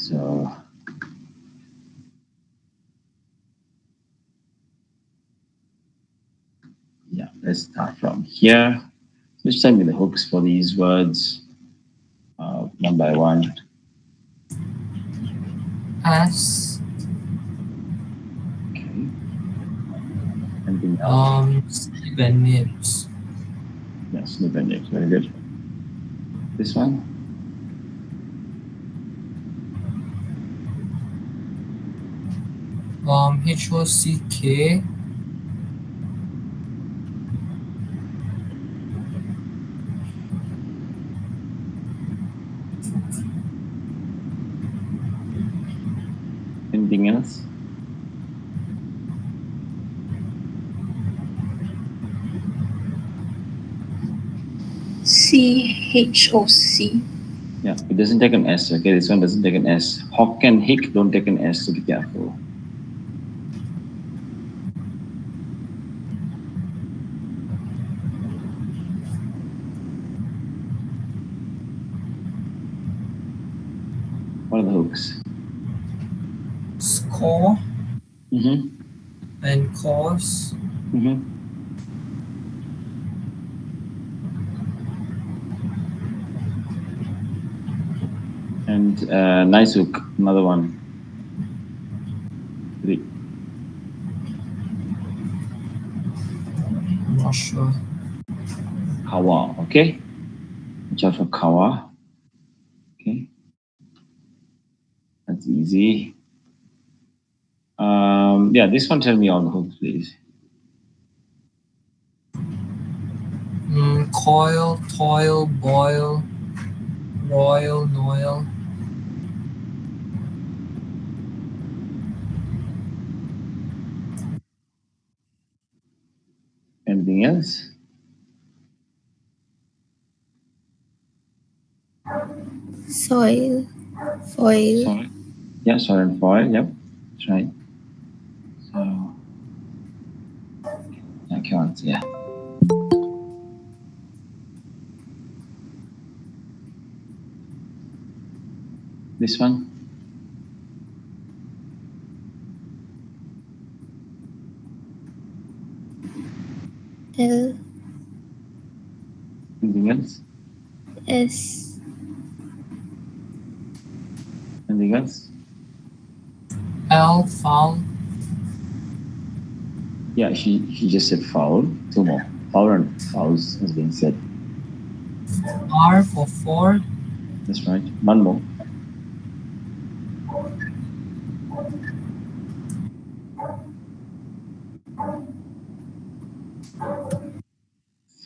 So yeah, let's start from here. Just send me the hooks for these words one by one. S. Okay. Anything else? Sleep and nips. Yeah, snip and nips. Very good. This one? HOCK. Anything else? CHOC. Yeah, it doesn't take an S. Okay, this one doesn't take an S. Hock and hick don't take an S, so be careful. What are the hooks? Score Mm-hmm. and cause. Mm-hmm. And nice hook, another one. 3. I'm not sure. Kawa, okay? Watch out for kawa. Okay. That's easy. Yeah, this one, tell me all the hooks, please. Coil, toil, boil, royal, noil. Anything else? Soil. Foil. Soil. Yeah, soil and foil. Yep, that's right. So, I can't. Yeah. This one. L. Anything else? S. Anything else? L, foul. Yeah, she just said foul. 2 more. Foul and fouls has been said. R for Ford. That's right. 1 more.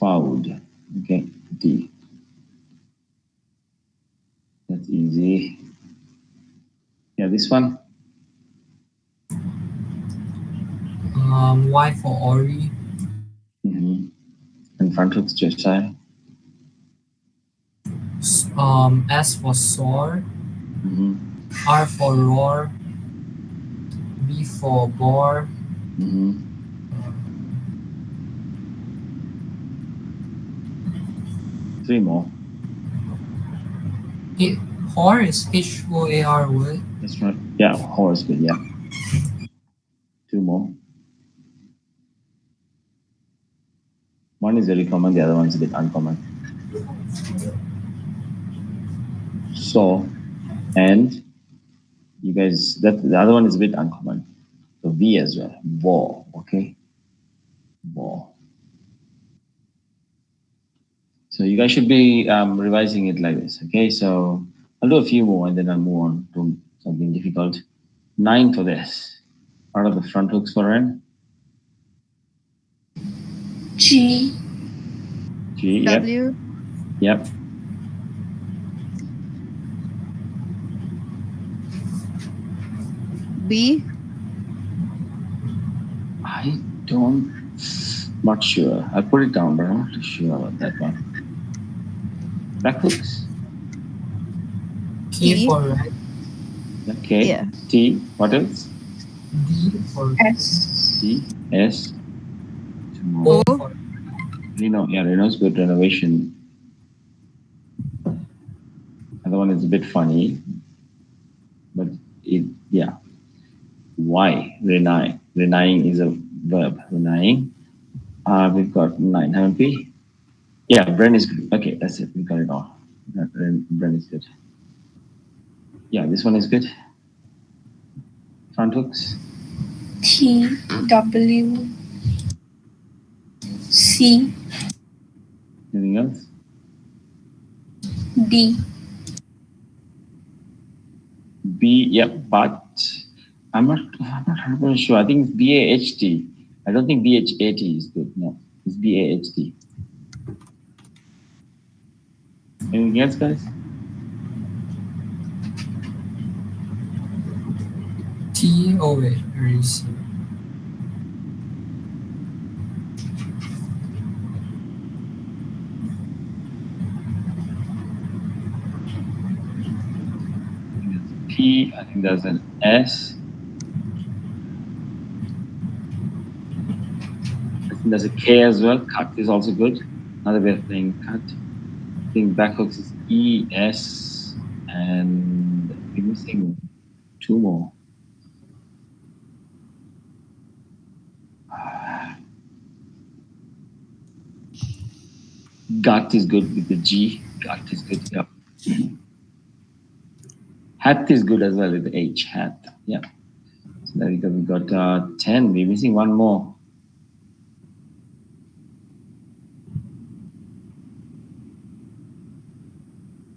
Fouled. Okay. D. That's easy. Yeah, this one. Y for Ori. Mm-hmm. And front hooks, Josiah. S for sword. Mm-hmm. R for roar. B for bore. Mm-hmm. 3 more. Whore is HOAR word. That's right. Yeah, horse good. Yeah. 2 more. One is very common, the other one's a bit uncommon. So, and you guys, that the other one is a bit uncommon. So V as well. War. Okay. War. So you guys should be revising it like this. Okay. So I'll do a few more and then I'll move on to something difficult. 9 for this. What are the front hooks for N? G. G. Yep. W. Yep. B. I don't. Not sure. I put it down, but I'm not sure about that one. Back hooks. K T. for red. Okay. Yeah. T. What else? D for S. C. S. O O. for Reno. Yeah, Reno's good. Renovation. Other one is a bit funny, Y, renine. Renying is a verb. Renying. We've got 9, haven't we? Yeah, Bren is good. Okay, that's it. We got it all. Bren is good. Yeah, this one is good. Front hooks. T W C Anything else? D B, yep, but I'm not 100% sure. I think it's BAHT. I don't think BHAT is good. No, it's BAHT. Anything else, guys? T. Oh wait, where is it? P, I think there's an S. I think there's a K as well. Cut is also good. Another way of playing cut. I think back hooks is E, S, and we're missing two more. Gut is good with the G. Gut is good. Yep. Hat is good as well with the H. Hat. Yeah. So there we go. We got 10. We're missing one more.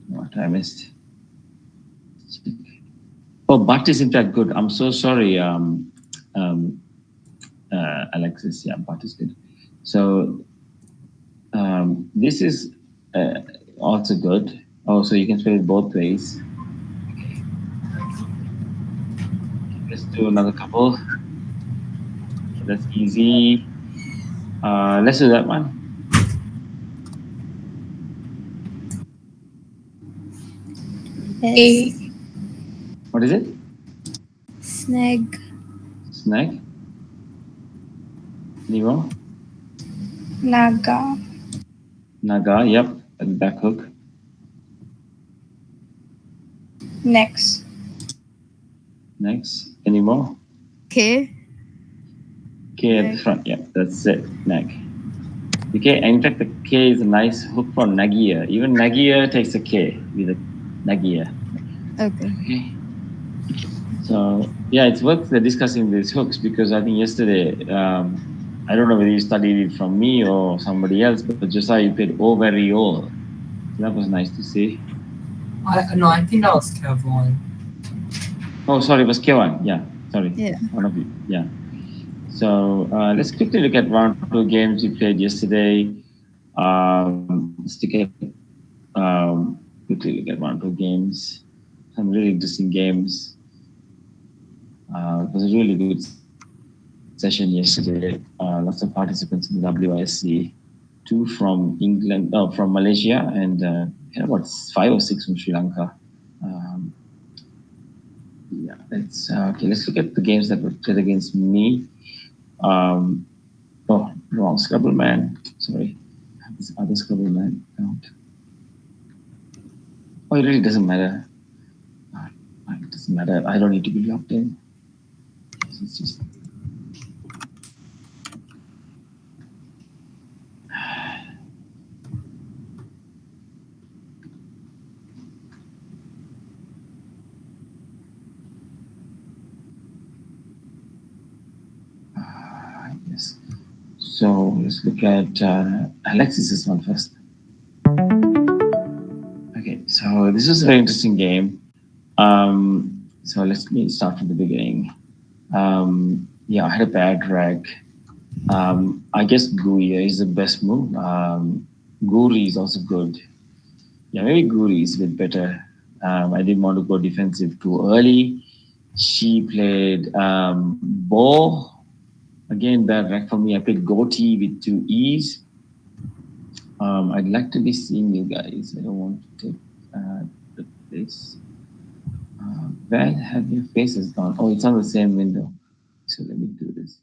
What I missed? Oh, but is in fact good. I'm so sorry, Alexis. Yeah, but is good. So this is also good. Oh, so you can spell it both ways. Okay. Let's do another couple. That's easy. Let's do that one. S What is it? Snag Snag. Any more? Naga Naga. Yep. And back hook. Next Next. Any more? K. K at the front. Yeah, that's it. Nag. Okay. In fact, the K is a nice hook for Nagia. Even Nagia takes a K with a Nagia. Okay. Okay. So yeah, it's worth discussing these hooks because I think yesterday, I don't know whether you studied it from me or somebody else, but Josiah, you played O very all. So that was nice to see. I think that was Kevan. Oh, sorry, it was Kevan. Yeah, sorry. Yeah. One of you. Yeah. So let's quickly look at round two games we played yesterday. Let's quickly look at round two games. Some really interesting games. It was a really good session yesterday. Lots of participants in the WISC. Two from England, from Malaysia, and about 5 or 6 from Sri Lanka. Um, yeah, okay. Let's look at the games that were played against me. Oh, wrong. Scrabble man. Sorry. I have this other Scrabble man account. Oh, it really doesn't matter. It doesn't matter. I don't need to be logged in. It's just. Yes. So let's look at Alexis's one first. Okay, so this is a very interesting game. So let me start from the beginning. Yeah, I had a bad drag. I guess Guya is the best move. Guri is also good. Yeah, maybe Guri is a bit better. I didn't want to go defensive too early. She played Bo. Again, bad rack for me. I played Goti with 2 E's. I'd like to be seeing you guys. I don't want to take the place. Where have your faces gone? Oh, it's on the same window. So let me do this.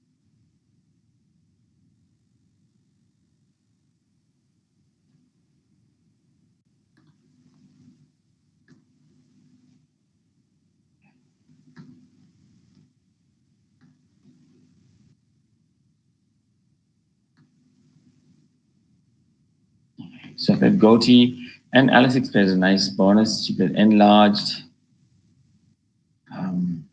So I played goatee, and Alexis plays a nice bonus. She played enlarged. Um,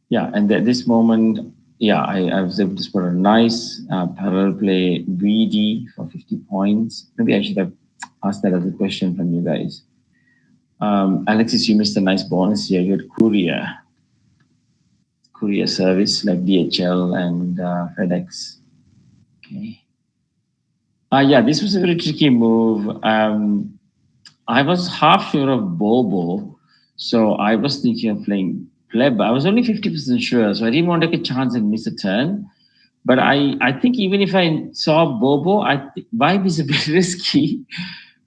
yeah, and at this moment, yeah, I was able to score a nice parallel play greedy for 50 points. Maybe I should have asked that as a question from you guys. Alexis, you missed a nice bonus here. You had courier service like DHL and FedEx. Okay. Yeah, this was a very tricky move. I was half sure of Bobo, so I was thinking of playing Pleb. I was only 50% sure, so I didn't want to take a chance and miss a turn. But I think even if I saw Bobo, Vibe is a bit risky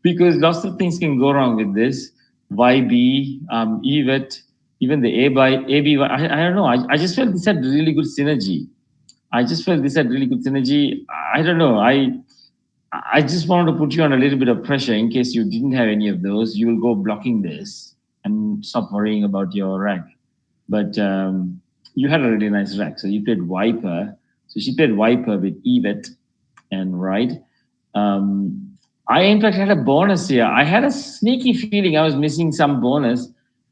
because lots of things can go wrong with this. YB, Evet, even the A by AB. I don't know. I just felt this had really good synergy. I just felt this had really good synergy. I don't know. I just wanted to put you on a little bit of pressure in case you didn't have any of those. You will go blocking this and stop worrying about your rank. But you had a really nice rack. So you played Viper. So she played Viper with Evet and Ride. I, in fact, had a bonus here. I had a sneaky feeling I was missing some bonus.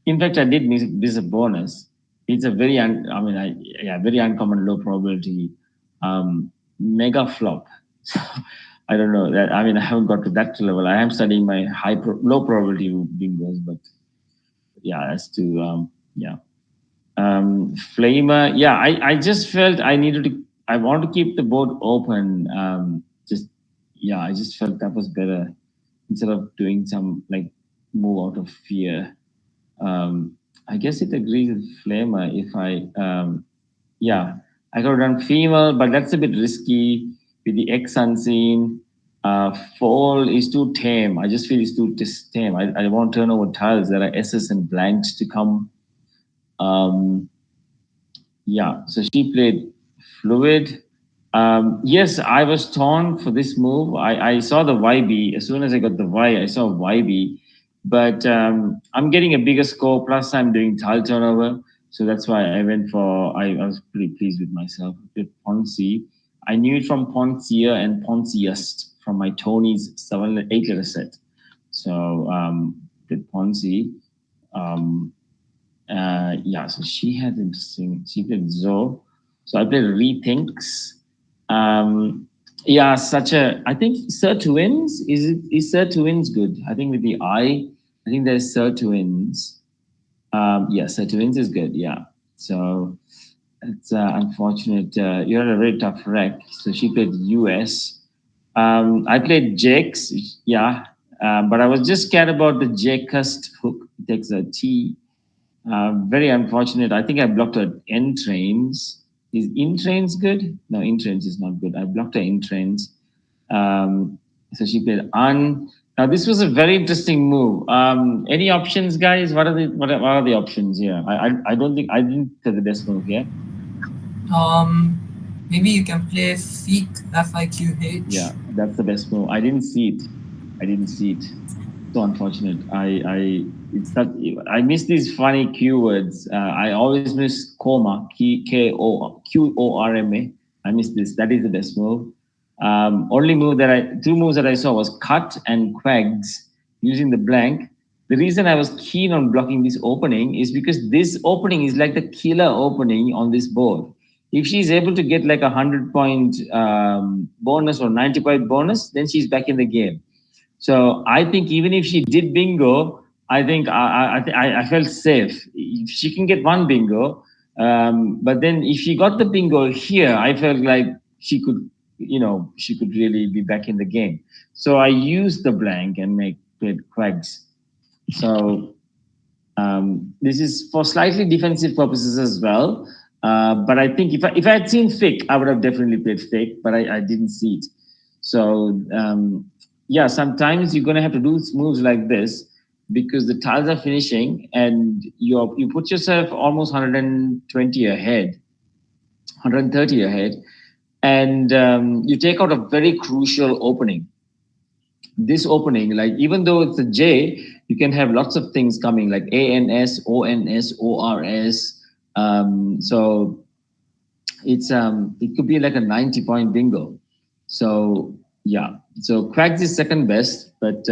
In fact, I did miss a bonus. It's a very uncommon low probability mega flop. So I don't know that. I mean, I haven't got to that level. I am studying my low probability bingos, but yeah, as to yeah. Flamer, yeah, I just felt I want to keep the board open. Just yeah, I just felt that was better instead of doing some like move out of fear. I guess it agrees with Flamer if yeah, I could have done female, but that's a bit risky with the X unseen. Fall is too tame. I just feel it's too tame. I want to turn over tiles that are S's and blanks to come. Um, yeah, so she played fluid. Yes, I was torn for this move. I saw the YB. As soon as I got the Y, I saw YB. But I'm getting a bigger score, plus I'm doing tile turnover. So that's why I went for, I was pretty pleased with myself. With Ponzi. I knew it from Poncia and Ponciest from my Tony's 8 letter set. So with Ponzi. Um, yeah, so she had interesting. She played Zoe. So I played Rethinks. Yeah, such a. I think Sir Twins is Sir Twins good? I think with the I think there's Sir Twins. Yeah, Sir Twins is good. Yeah. So it's unfortunate. You had a very tough wreck. So she played US. I played Jakes. Yeah. But I was just scared about the Jakest hook. It takes a T. Very unfortunate. I think I blocked her N trains. Is in trains good? No, in trains is not good. I blocked her in trains. So she played un. Now this was a very interesting move. Any options, guys? What are the options here? I don't think I didn't play the best move here. Maybe you can play Fiq, Fiqh. Yeah, that's the best move. I didn't see it. I didn't see it. So unfortunate. It's not. I miss these funny keywords. I always miss coma, Qorma. I miss this. That is the best move. Only move that two moves that I saw was cut and quags using the blank. The reason I was keen on blocking this opening is because this opening is like the killer opening on this board. If she's able to get like 100 point bonus or 90 point bonus, then she's back in the game. So I think even if she did bingo, I think I felt safe. If she can get one bingo, but then if she got the bingo here, I felt like she could, she could really be back in the game. So I used the blank and played quags. So this is for slightly defensive purposes as well. But I think if I had seen fake, I would have definitely played fake, but I didn't see it. So yeah, sometimes you're gonna have to do moves like this because the tiles are finishing and you put yourself almost 120 ahead, 130 ahead, and you take out a very crucial opening. This opening, like even though it's a J, you can have lots of things coming like ANS, ONS, ORS. So it could be like a 90 point bingo. So yeah, So Quags is second best, but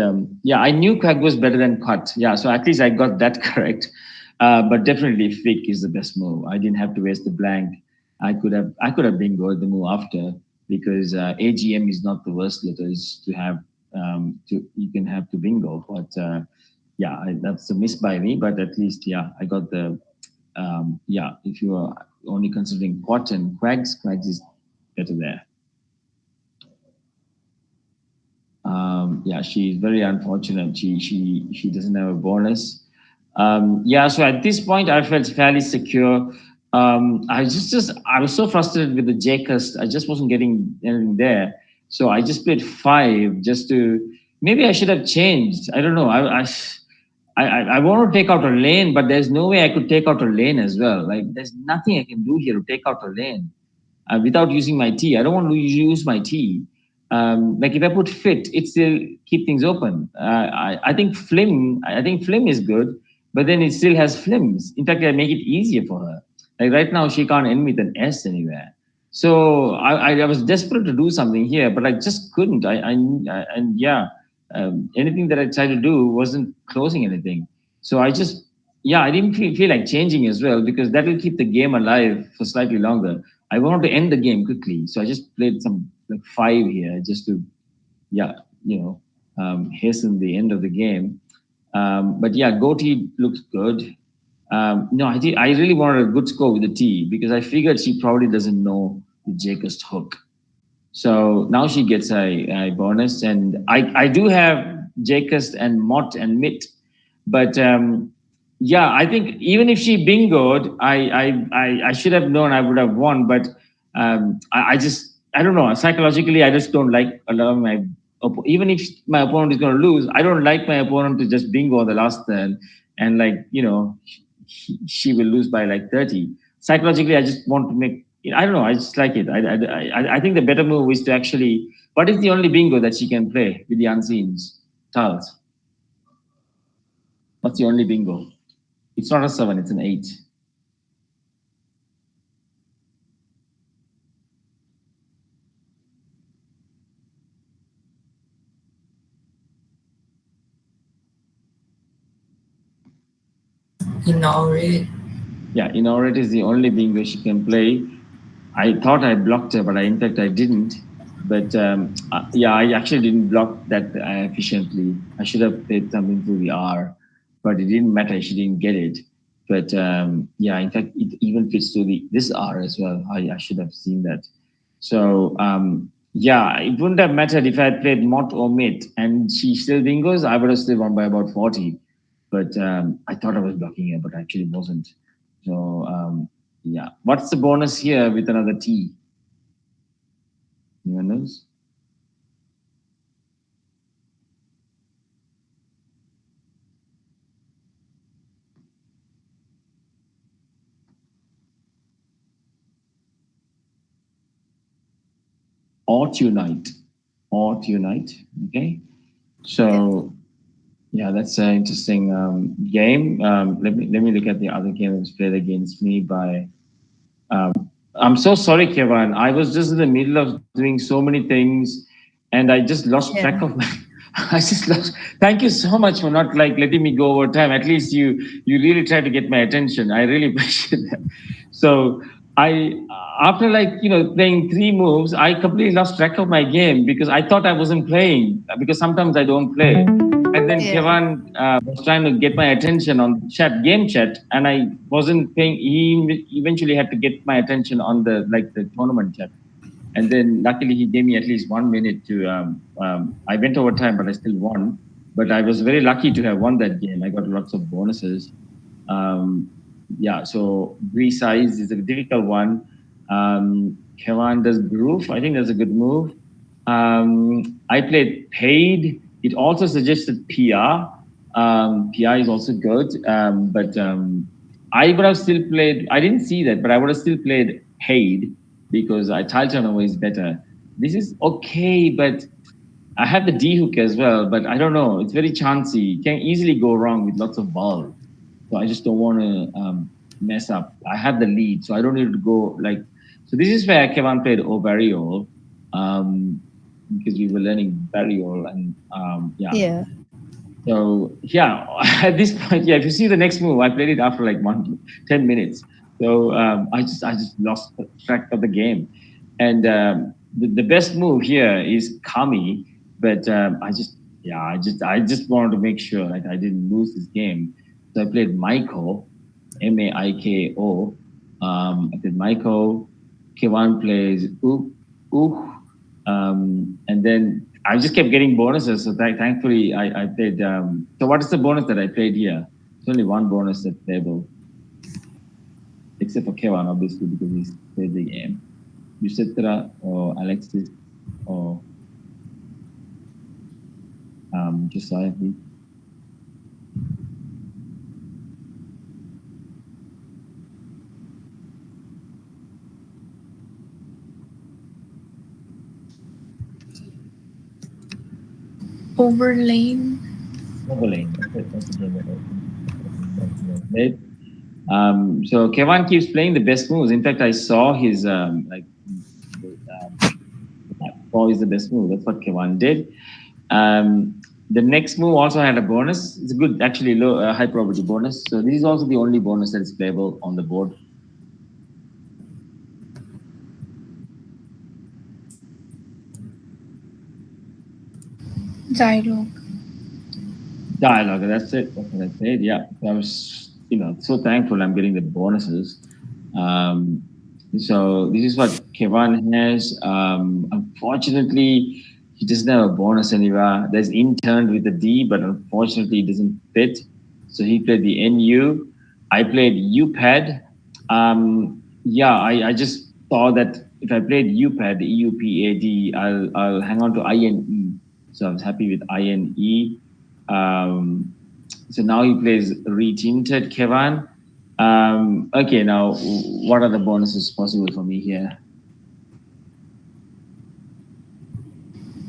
yeah, I knew Quag was better than Cut. Yeah, so at least I got that correct. But definitely Fick is the best move. I didn't have to waste the blank. I could have bingoed the move after because AGM is not the worst letters to have to you can have to bingo. But yeah, that's a miss by me. But at least yeah, I got the yeah. If you are only considering Quat and Quags is better there. Yeah, she's very unfortunate. She doesn't have a bonus. Yeah, so at this point, I felt fairly secure. I was so frustrated with the Jcast. I just wasn't getting anything there. So I just played five just to maybe I should have changed. I don't know. I want to take out a lane, but there's no way I could take out a lane as well. Like there's nothing I can do here to take out a lane without using my T. I don't want to use my T. Like if I put fit, it still keep things open. I think Flim. I think Flim is good, but then it still has Flims. In fact, I make it easier for her. Like right now, she can't end with an S anywhere. So I was desperate to do something here, but I just couldn't. And yeah, anything that I tried to do wasn't closing anything. So I just yeah, I didn't feel like changing as well because that will keep the game alive for slightly longer. I wanted to end the game quickly, so I just played some like five here just to yeah, you know, hasten the end of the game. But yeah, Goatee looks good. No, I really wanted a good score with the T because I figured she probably doesn't know the Jacob's hook. So now she gets a bonus, and I do have Jacobs and Mott and Mitt, but yeah, I think even if she bingoed, I should have known I would have won, but I just I don't know psychologically I just don't like allowing my even if my opponent is going to lose, I don't like my opponent to just bingo on the last turn and like she will lose by like 30. Psychologically, I just want to make I don't know. I just like it. I think the better move is to actually. What is the only bingo that she can play with the unseens? Tiles. What's the only bingo? It's not a seven. It's an eight Inaugurate. Yeah, in order it is the only bingo she can play. I thought I blocked her, but in fact I didn't. But yeah, I actually didn't block that efficiently. I should have played something through the R, but it didn't matter. She didn't get it. But yeah, in fact, it even fits to the this R as well. I should have seen that. So yeah, it wouldn't have mattered if I had played Mott or Mid, and she still bingos. I would have still won by about 40. But I thought I was blocking her, but actually wasn't. So yeah, what's the bonus here with another T? Anyone knows? Or unite, or unite. Okay, so yeah, that's an interesting game. Let me look at the other game that was played against me by. I'm so sorry, Kevan. I was just in the middle of doing so many things, and I just lost track Yeah. of my. I just lost. Thank you so much for not like letting me go over time. At least you really tried to get my attention. I really appreciate that. So I after like playing three moves, I completely lost track of my game because I thought I wasn't playing because sometimes I don't play. And then Yeah. Kevan was trying to get my attention on game chat, and I wasn't paying. He eventually had to get my attention on the tournament chat, and then luckily he gave me at least 1 minute to. I went over time, but I still won. But I was very lucky to have won that game. I got lots of bonuses. Yeah, so resize is a difficult one. Kevan does groove. I think that's a good move. I played paid. It also suggested PR. PR is also good, but I would have still played. I didn't see that, but I would have still played paid because I tile turnover is better. This is okay, but I have the D hook as well, but I don't know. It's very chancy. Can easily go wrong with lots of balls. So I just don't want to mess up. I have the lead, so I don't need to go like. So this is where Kevan played Ovario. Um, because we were learning burial and yeah. Yeah. So yeah, at this point, yeah, if you see the next move, I played it after like 10 minutes. So I just lost track of the game, and the best move here is Kami, but I just wanted to make sure like I didn't lose this game. So I played Maiko, Maiko. I played Maiko. Kevan plays Ook, and then I just kept getting bonuses. So thankfully, I played. So what is the bonus that I played here? It's only one bonus that's playable, except for Kevan, obviously, because he's played the game. Yushetra or Alexis or Josiah. Overlane. Overlaying. That's the game that I played. So Kevan keeps playing the best moves. In fact, I saw his four is the best move. That's what Kevan did. The next move also had a bonus. It's a good, actually low, high probability bonus. So this is also the only bonus that is playable on the board. Dialogue. Dialogue. That's it. That's what I said. Yeah, I was, so thankful I'm getting the bonuses. Um, so this is what Kevan has. Unfortunately, he doesn't have a bonus anywhere. There's interned with a D, but unfortunately, it doesn't fit. So he played the NU. I played UPAD. Yeah, I just saw that if I played UPAD, EUPAD, I'll hang on to INE. So I was happy with INE. Um, so now he plays Retinted Kevan. Okay, now what are the bonuses possible for me here?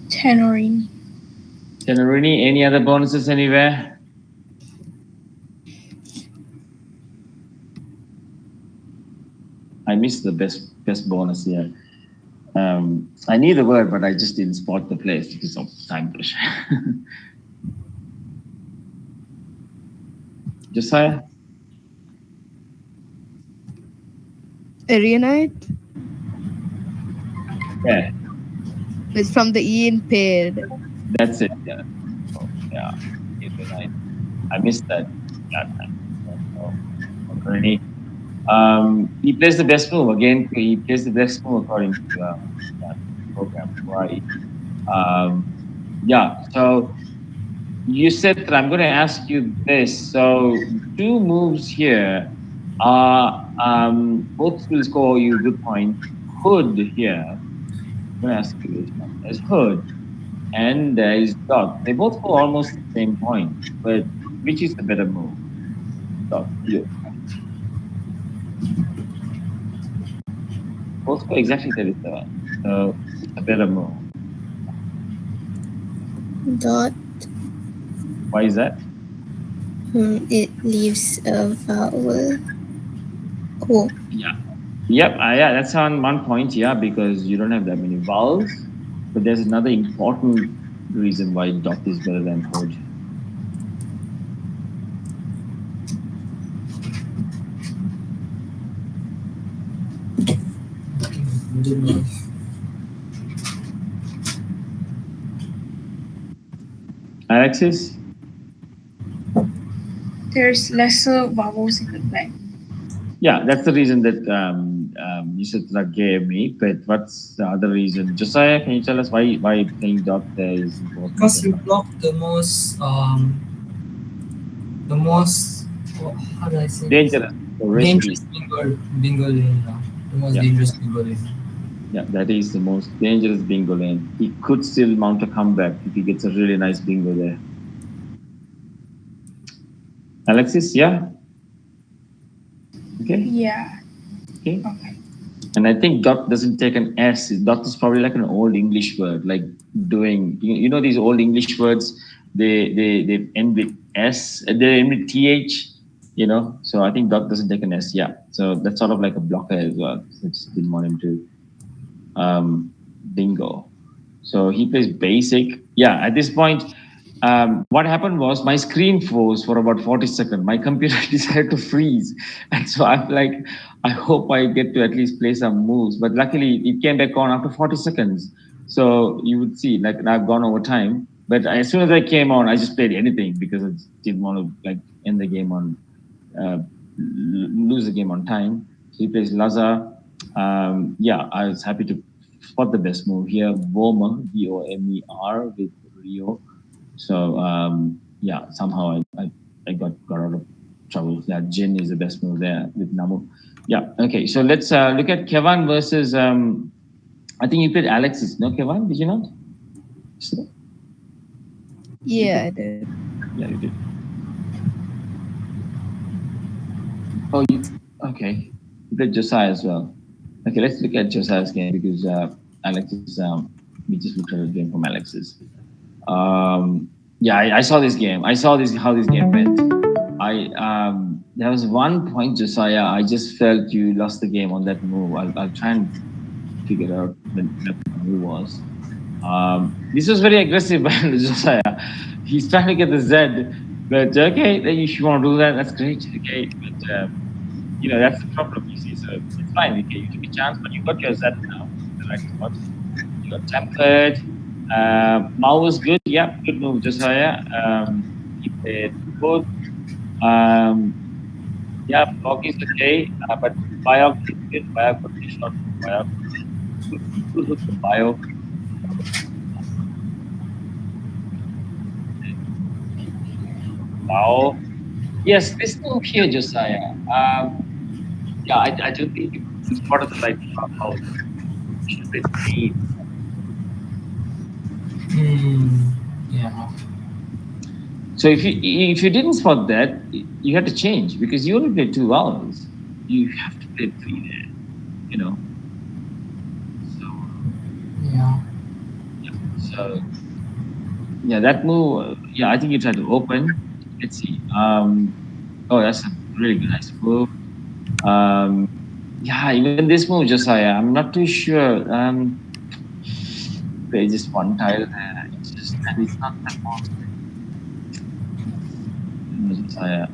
Tenorini. Tenerini, any other bonuses anywhere? I missed the best bonus here. I knew the word, but I just didn't spot the place because of time pressure. Josiah? Arianite? Yeah, It's from the E in paired. that's it. Yeah, oh, yeah. I missed that. That time. So, already. He plays the best move again. He plays the best move according to that program. Right. Um, yeah. So you said that I'm going to ask you this. So two moves here are both will score you good points. Hood here. I'm going to ask you this one. There's Hood and there is Dot. They both score almost the same point, but which is the better move? Dot. You. Both score exactly 37. So it's a better move. Dot. Why is that? It leaves a vowel. Oh. Yeah. Yep. Yeah, that's on one point. Yeah, because you don't have that many vowels. But there's another important reason why dot is better than hood. Alexis? There's lesser vowels in the back. Yeah, that's the reason that Yushetra gave me. But what's the other reason? Josiah, can you tell us why playing dot there is important? Because you block the most how do I say Dangerous. dangerous bingo lane. The most dangerous bingo lane. Yeah, that is the most dangerous bingo lane. He could still mount a comeback if he gets a really nice bingo there. Alexis, yeah? Okay. Yeah. Okay. Okay. And I think dot doesn't take an S. Dot is probably like an old English word, like doing. You know these old English words. They end with S. They end with th. You know. So I think dot doesn't take an S. Yeah. So that's sort of like a blocker as well. So I just didn't want him to bingo. So he plays basic. Yeah, at this point, what happened was my screen froze for about 40 seconds. My computer decided to freeze. And so I'm like, I hope I get to at least play some moves. But luckily, it came back on after 40 seconds. So you would see, like, I've gone over time. But as soon as I came on, I just played anything because I didn't want to like end the game on uh, lose the game on time. So he plays Laza. Yeah, I was happy to spot the best move here. Vomer, Vomer with Rio. So yeah, somehow I got out of trouble. Yeah, Jin is the best move there with Namu. Yeah, okay. So let's look at Kevan versus. I think you played Alexis, no, Kevan? Did you not? Yeah, I did. Yeah, you did. Oh, you okay? You played Josiah as well. Okay, let's look at Josiah's game because Alexis. We just looked at a game from Alexis. Yeah, I saw this game. I saw this how this game went. I there was one point, Josiah. I just felt you lost the game on that move. I'll try and figure out when that move was. This was very aggressive by Josiah. He's trying to get the Z, but okay, then if you want to do that, that's great. Okay, but that's the problem. You see, so it's fine. Okay, you took a chance, but you got your Z now in the right spot. You got tempered. Mao was good. Yeah, good move, Josiah. He played both. Um, yeah, block is okay, but Biog is good. Biog got the shot from Biog. Good look for Biog. Wow. Yes, this move here, Josiah. Yeah, I don't think you spotted the right how you should play three. Yeah. So if you didn't spot that, you had to change because you only played 2 hours. You have to play three there. So Yeah. so yeah, that move. Yeah, I think you tried to open. Let's see. Oh, that's a really good, nice move. Um, yeah, even this move, Josiah. I'm not too sure. There's just one tile there. And it's not that most Josiah.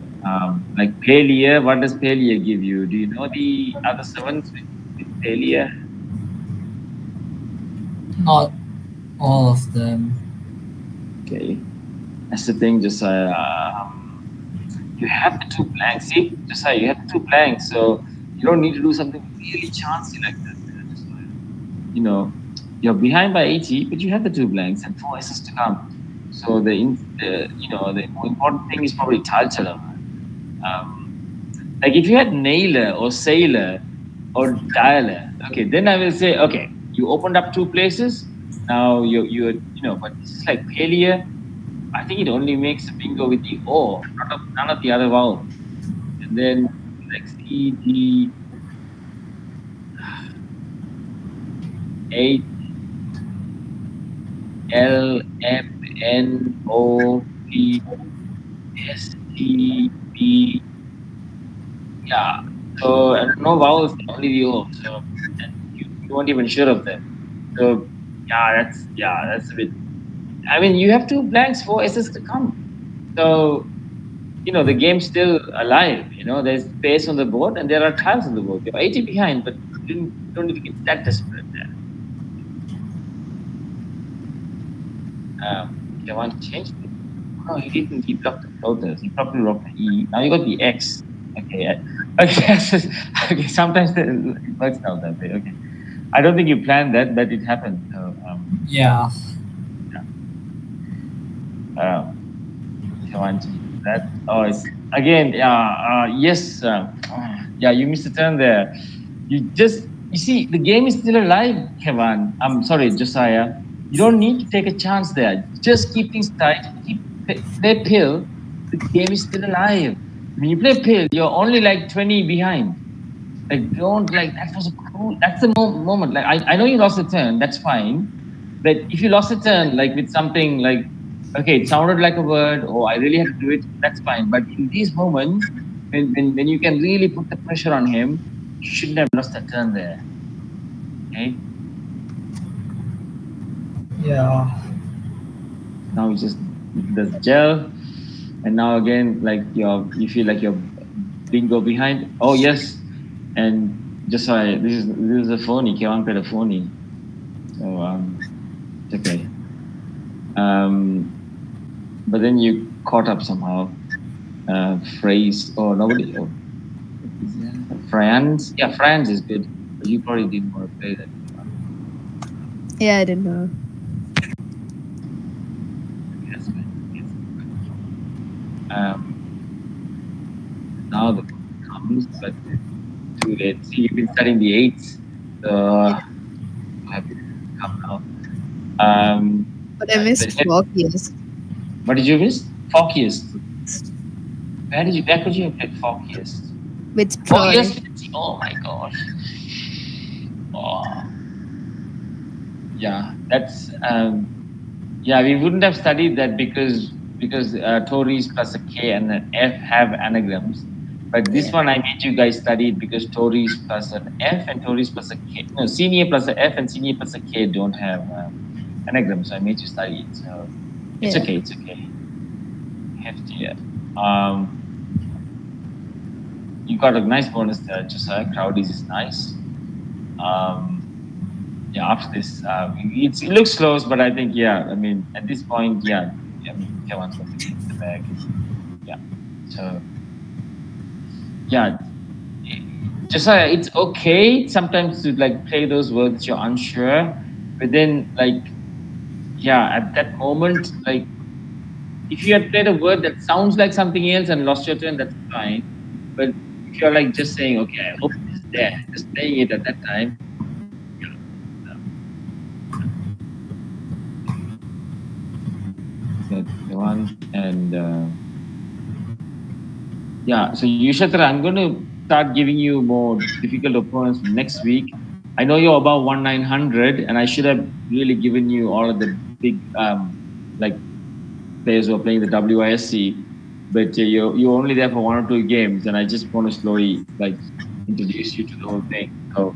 Like Palia, what does Palia give you? Do you know the other sevens with Palia? Not all of them. Okay, that's the thing, Josiah. You have the two blanks. See, Josiah, you have the two blanks, so you don't need to do something really chancy like that. Josiah. You're behind by 80, but you have the two blanks and four aces to come. So the more important thing is probably Talchala. Like if you had Nailer or Sailor or Dialer, okay, then I will say, okay, you opened up two places. Now but this is like failure. I think it only makes a bingo with the O, none of the other vowels. And then like C, D, H, L, M, N, O, P, S, T, B. Yeah. So and no vowels, only the O. So and you weren't even sure of them. So that's a bit. I mean, you have two blanks, four S's to come. So the game's still alive. There's space on the board and there are tiles on the board. You're 80 behind, but you don't need to get that desperate there. Kevan changed it. No, he didn't. He blocked the floaters. He probably blocked the E. Now you got the X. Okay. Okay. Okay. Sometimes it works out that way. Okay. I don't think you planned that, but it happened. So, Yeah. Kevan changed that. Oh, it's again. Yes. Yeah, you missed a turn there. You see, the game is still alive, Kevan. I'm sorry, Josiah. You don't need to take a chance there. Just keep things tight. Play pill. The game is still alive. When you play pill, you're only like 20 behind. Like, don't like that was a cool. That's the moment. Like, I know you lost a turn. That's fine. But if you lost a turn, like with something like, okay, it sounded like a word, or I really had to do it. That's fine. But in these moments, when you can really put the pressure on him, you shouldn't have lost a turn there. Okay. Yeah. Now you just the gel, and now again like you feel like you're bingo behind. Oh yes, and just sorry, this is a phony. Kevan played a phony, so it's okay. Um, but then you caught up somehow. Phrase or nobody. Oh, is that France? Yeah, France is good, but you probably didn't want to play that. Yeah, I didn't know. Yes, man. Yes. Um, now the moment comes, but too late. See, you've been studying the eights, so you have to come now. But I The missed head, Walkies. what did you miss? Forkiest. Where could you have played Forkiest? With Oh Troy. yes, oh my gosh. Oh yeah, that's yeah. We wouldn't have studied that because Tories plus a K and an F have anagrams. But this Yeah. one I made you guys study it because Tories plus an F and Tories plus a K. No, senior plus a F and senior plus a K don't have anagrams. So I made you study it. So it's Yeah. okay. It's okay. Hefty. Um, you got a nice bonus there, Josiah. Crowdies is nice. Um, yeah, after this, it looks close, but I think, yeah, I mean, at this point, yeah, I mean, Kevin's going to take the bag. Yeah. So, yeah, Josiah, it's okay sometimes to like play those words you're unsure, but then, like, yeah, at that moment, like, if you had played a word that sounds like something else and lost your turn, that's fine. But if you're like just saying, okay, I hope it is there, just playing it at that time, that the one and yeah. So Yushetra, I'm going to start giving you more difficult opponents next week. I know you're about 1,900, and I should have really given you all of the big like players who are playing the WISC, but you're only there for one or two games, and I just want to slowly like introduce you to the whole thing. So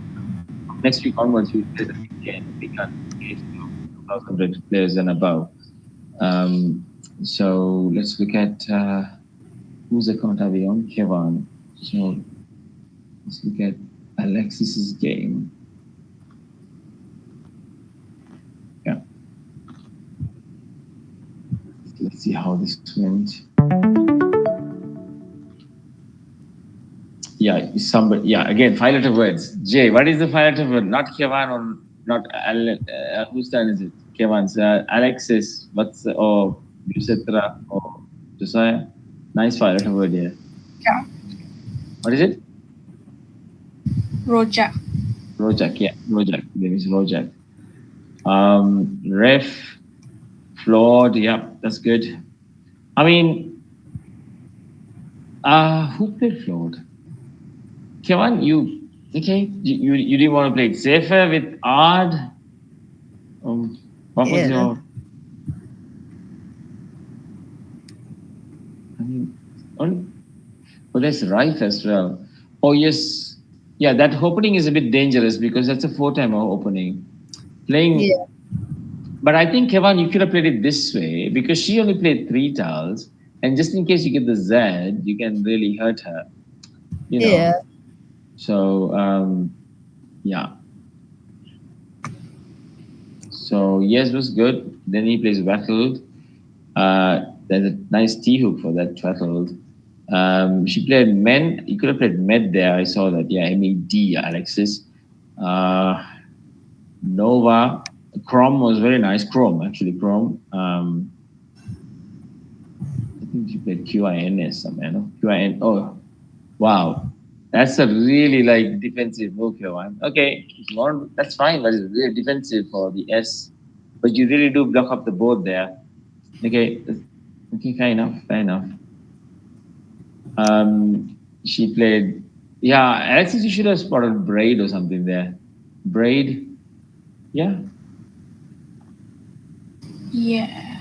next week onwards, you play the big game, the big guns, okay, so 2,000 players and above. Um, so let's look at whose account are we on? Kevan. So let's look at Alexis's game. Yeah. Let's see how this went. Yeah, somebody. Yeah, again, five letter words. J. What is the five letter word? Not Kevan or not whose turn is it? Kevan's. Alexis. What's or Yushetra or Josiah? Nice five letter word here. Yeah. What is it? Roja. Rojak. Yeah, Rojak. There is Rojak. Ref. Flawed. Yeah, that's good. I mean, who played flawed? Kevan, you okay? You didn't want to play it safer with Ard. What was Yeah. your? I mean, oh, that's right as well. Oh yes, yeah. That opening is a bit dangerous because that's a four-timer opening. Playing, Yeah. but I think Kevan, you could have played it this way because she only played three tiles, and just in case you get the Z, you can really hurt her. You Yeah. know. So yeah. So yes was good. Then he plays Rattled. There's a nice T hook for that Rattled. She played Men. You could have played Med there. I saw that. Yeah, MED, Alexis. Uh, Nova. Chrome was very nice. Chrome, actually, Chrome. I think she played QINS somewhere, no? QIN. Oh, wow. That's a really like defensive move here, one. Okay, that's fine, but it's really defensive for the S. But you really do block up the board there. Okay, okay, fair enough, fair enough. She played, yeah, Alexis, you should have spotted Braid or something there. Braid, yeah, Yeah.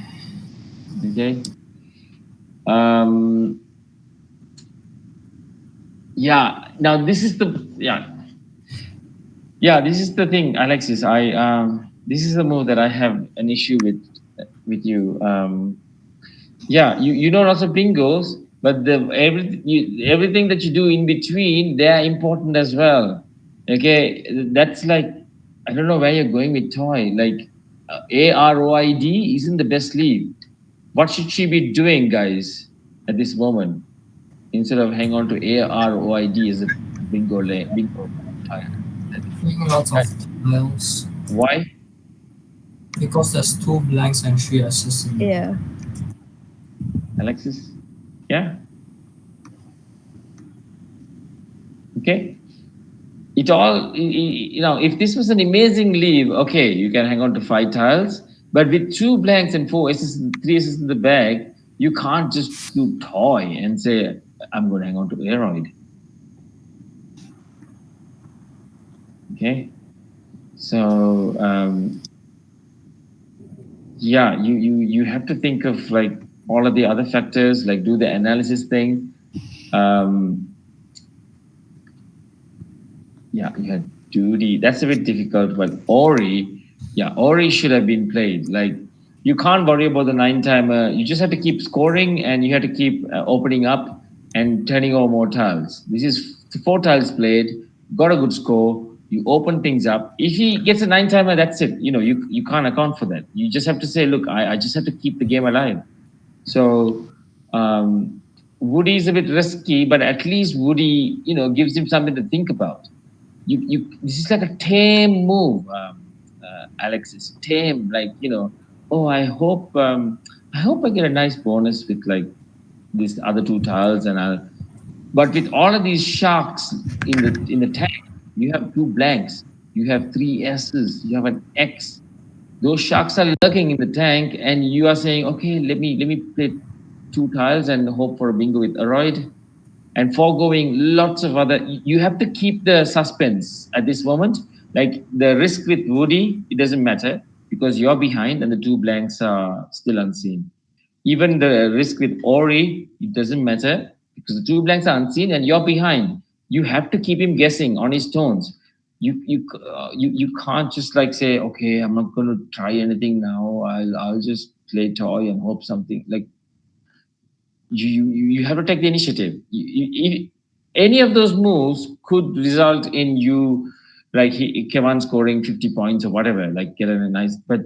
okay. Um, yeah, now this is the, yeah, this is the thing, Alexis. this is a move that I have an issue with you. Yeah, you know lots of bingos, but everything that you do in between, they are important as well. Okay, that's like I don't know where you're going with toy. Like AROID isn't the best lead. What should she be doing, guys, at this moment instead of hang on to AROID as a bingo tile? Making lots of tiles. Why, Because there's two blanks and three S's in it. Yeah. Alexis? Yeah. Okay. It all you know. If this was an amazing leave, okay, you can hang on to 5 tiles. But with 2 blanks and 4 S's, and 3 S's in the bag, you can't just do toy and say I'm going to hang on to aeroid. Okay. So yeah, you have to think of like all of the other factors, like do the analysis thing. Yeah, you had duty. That's a bit difficult, but Ori, yeah, Ori should have been played. Like you can't worry about the 9 timer. You just have to keep scoring, and you have to keep opening up and turning over more tiles. This is 4 tiles played. Got a good score. You open things up. If he gets a 9 timer, that's it. You know, you can't account for that. You just have to say, look, I just have to keep the game alive. So Woody is a bit risky, but at least Woody, you know, gives him something to think about. This is like a tame move, Alexis. Tame, like oh, I hope I get a nice bonus with like these other 2 tiles, and I'll. But with all of these sharks in the tank, you have 2 blanks, you have 3 S's, you have an X. Those sharks are lurking in the tank, and you are saying, okay, let me play 2 tiles and hope for a bingo with Aroid, and foregoing lots of other. You have to keep the suspense at this moment. Like the risk with Woody, it doesn't matter because you're behind and the 2 blanks are still unseen. Even the risk with Ori, it doesn't matter because the 2 blanks are unseen and you're behind. You have to keep him guessing on his tones. You can't just like say, okay, I'm not going to try anything now. I'll just play toy and hope something like you have to take the initiative. Any of those moves could result in you like Kevan scoring 50 points or whatever, like get a nice, but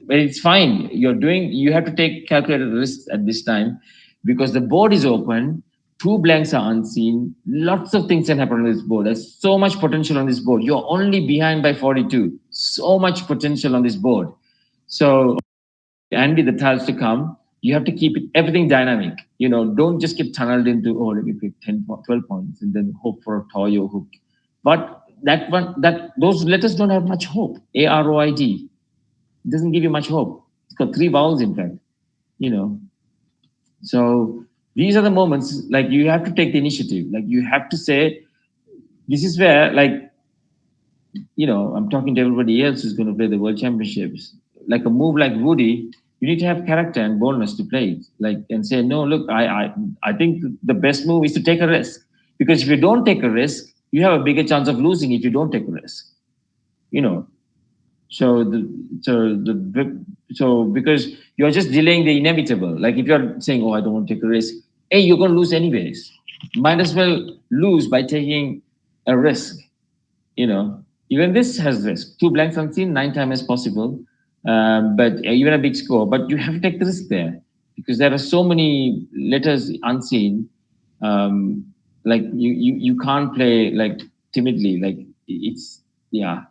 it's fine. You have to take calculated risks at this time because the board is open. 2 blanks are unseen. Lots of things can happen on this board. There's so much potential on this board. You're only behind by 42. So much potential on this board. So and with the tiles to come, you have to keep everything dynamic. Don't just get tunneled into, oh, let me pick 10, 12 points and then hope for a toy or hook. But those letters don't have much hope. AROID. It doesn't give you much hope. It's got 3 vowels, in fact. You know. So these are the moments, like you have to take the initiative. Like you have to say, this is where, like, I'm talking to everybody else who's going to play the World Championships. Like a move like Woody, you need to have character and boldness to play it. Like and say, no, look, I think the best move is to take a risk. Because if you don't take a risk, you have a bigger chance of losing if you don't take a risk. So because you're just delaying the inevitable. Like if you're saying, oh, I don't want to take a risk, hey, you're going to lose anyways. Might as well lose by taking a risk. Even this has risk. 2 blanks unseen, 9 times possible, but even a big score. But you have to take the risk there because there are so many letters unseen. Like you can't play like timidly. Like it's yeah.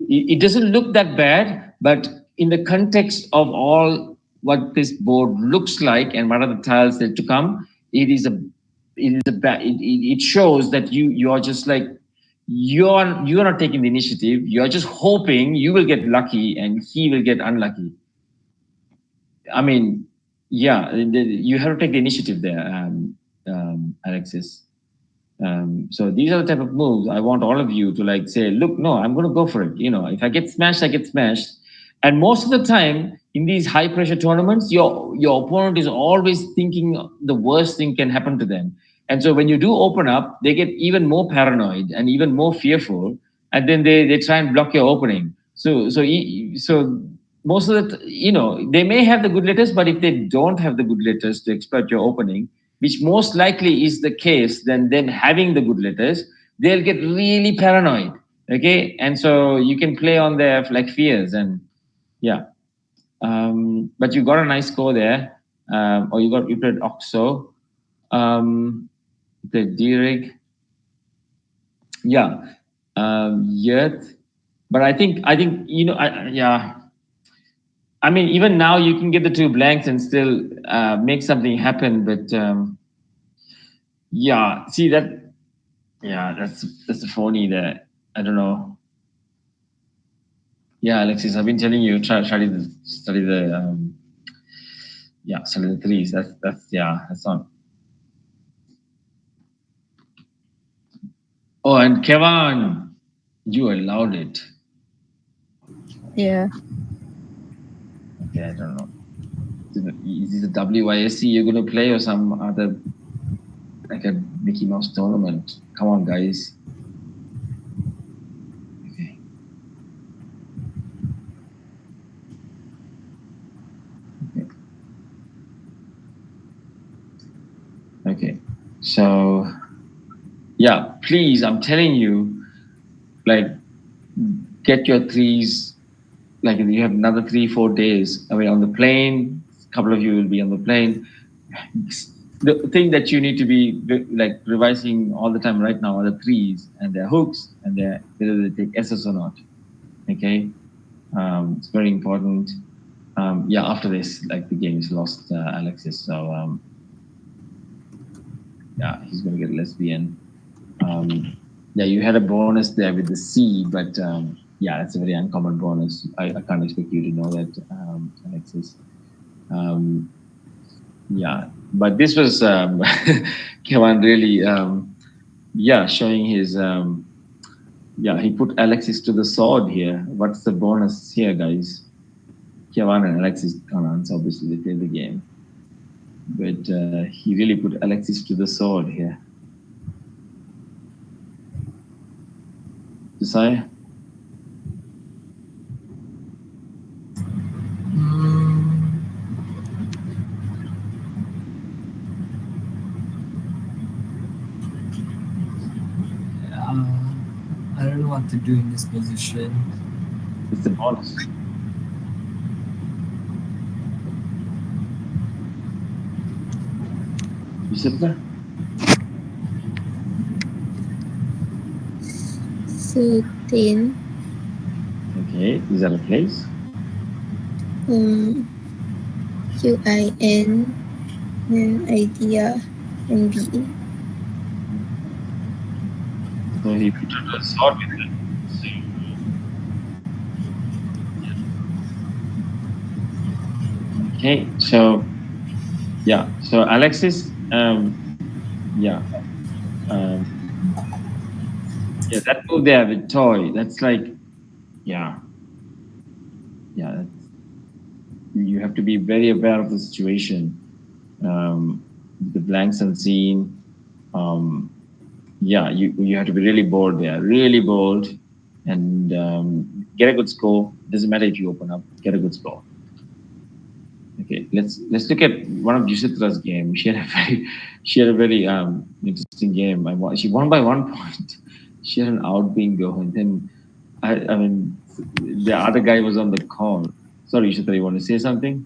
It doesn't look that bad, but in the context of all what this board looks like and what are the tiles that to come, it shows that you're just like you're not taking the initiative. You're just hoping you will get lucky and he will get unlucky. I mean, yeah, you have to take the initiative there, Alexis. So these are the type of moves I want all of you to like say, look, no, I'm going to go for it. If I get smashed, I get smashed. And most of the time in these high pressure tournaments, your opponent is always thinking the worst thing can happen to them. And so when you do open up, they get even more paranoid and even more fearful. And then they try and block your opening. So most of the they may have the good letters, but if they don't have the good letters to exploit your opening, which most likely is the case, then them having the good letters, they'll get really paranoid. Okay, and so you can play on their like fears and yeah. But you got a nice score there, or you played Oxo, the Dirig, yeah, Yet. But I think yeah. I mean, even now you can get the two blanks and still make something happen. But yeah, see that? Yeah, that's the phony there. I don't know. Yeah, Alexis, I've been telling you study the threes. That's not. Oh, and Kevan, you allowed it. Yeah. Okay, I don't know. Is this a WYSC you're gonna play or some other like a Mickey Mouse tournament? Come on, guys. Okay. Okay. Okay. So yeah, please, I'm telling you, like get your threes. Like you have another 3-4 days away on the plane. A couple of you will be on the plane. The thing that you need to be like revising all the time right now are the threes and their hooks and their whether they take SS or not. Okay, it's very important. Yeah, after this, like the game is lost, Alexis. So yeah, he's gonna get lesbian. Yeah, you had a bonus there with the C, but yeah, it's a very uncommon bonus. I can't expect you to know that, Alexis. Um, yeah, but this was Kevan really, yeah, showing his. Yeah, he put Alexis to the sword here. What's the bonus here, guys? Kevan and Alexis can't answer. Obviously, they play the game, but he really put Alexis to the sword here. Josiah? Mm, I don't know what to do in this position. It's the bonus. Yushetra? 13. Okay, is that a place? QIN and idea and B. So he put a sword with it. Okay, so yeah, so Alexis, yeah, um, yeah, that move there with toy, that's like, yeah, yeah, you have to be very aware of the situation. The blanks unseen. Yeah, you have to be really bold there, really bold, and get a good score. Doesn't matter if you open up, get a good score. Okay, let's look at one of Yushetra's game. She had a very interesting game. She won by 1 point. She had an out bingo, and then I mean the other guy was on the call. Sorry, Yushetra, you want to say something?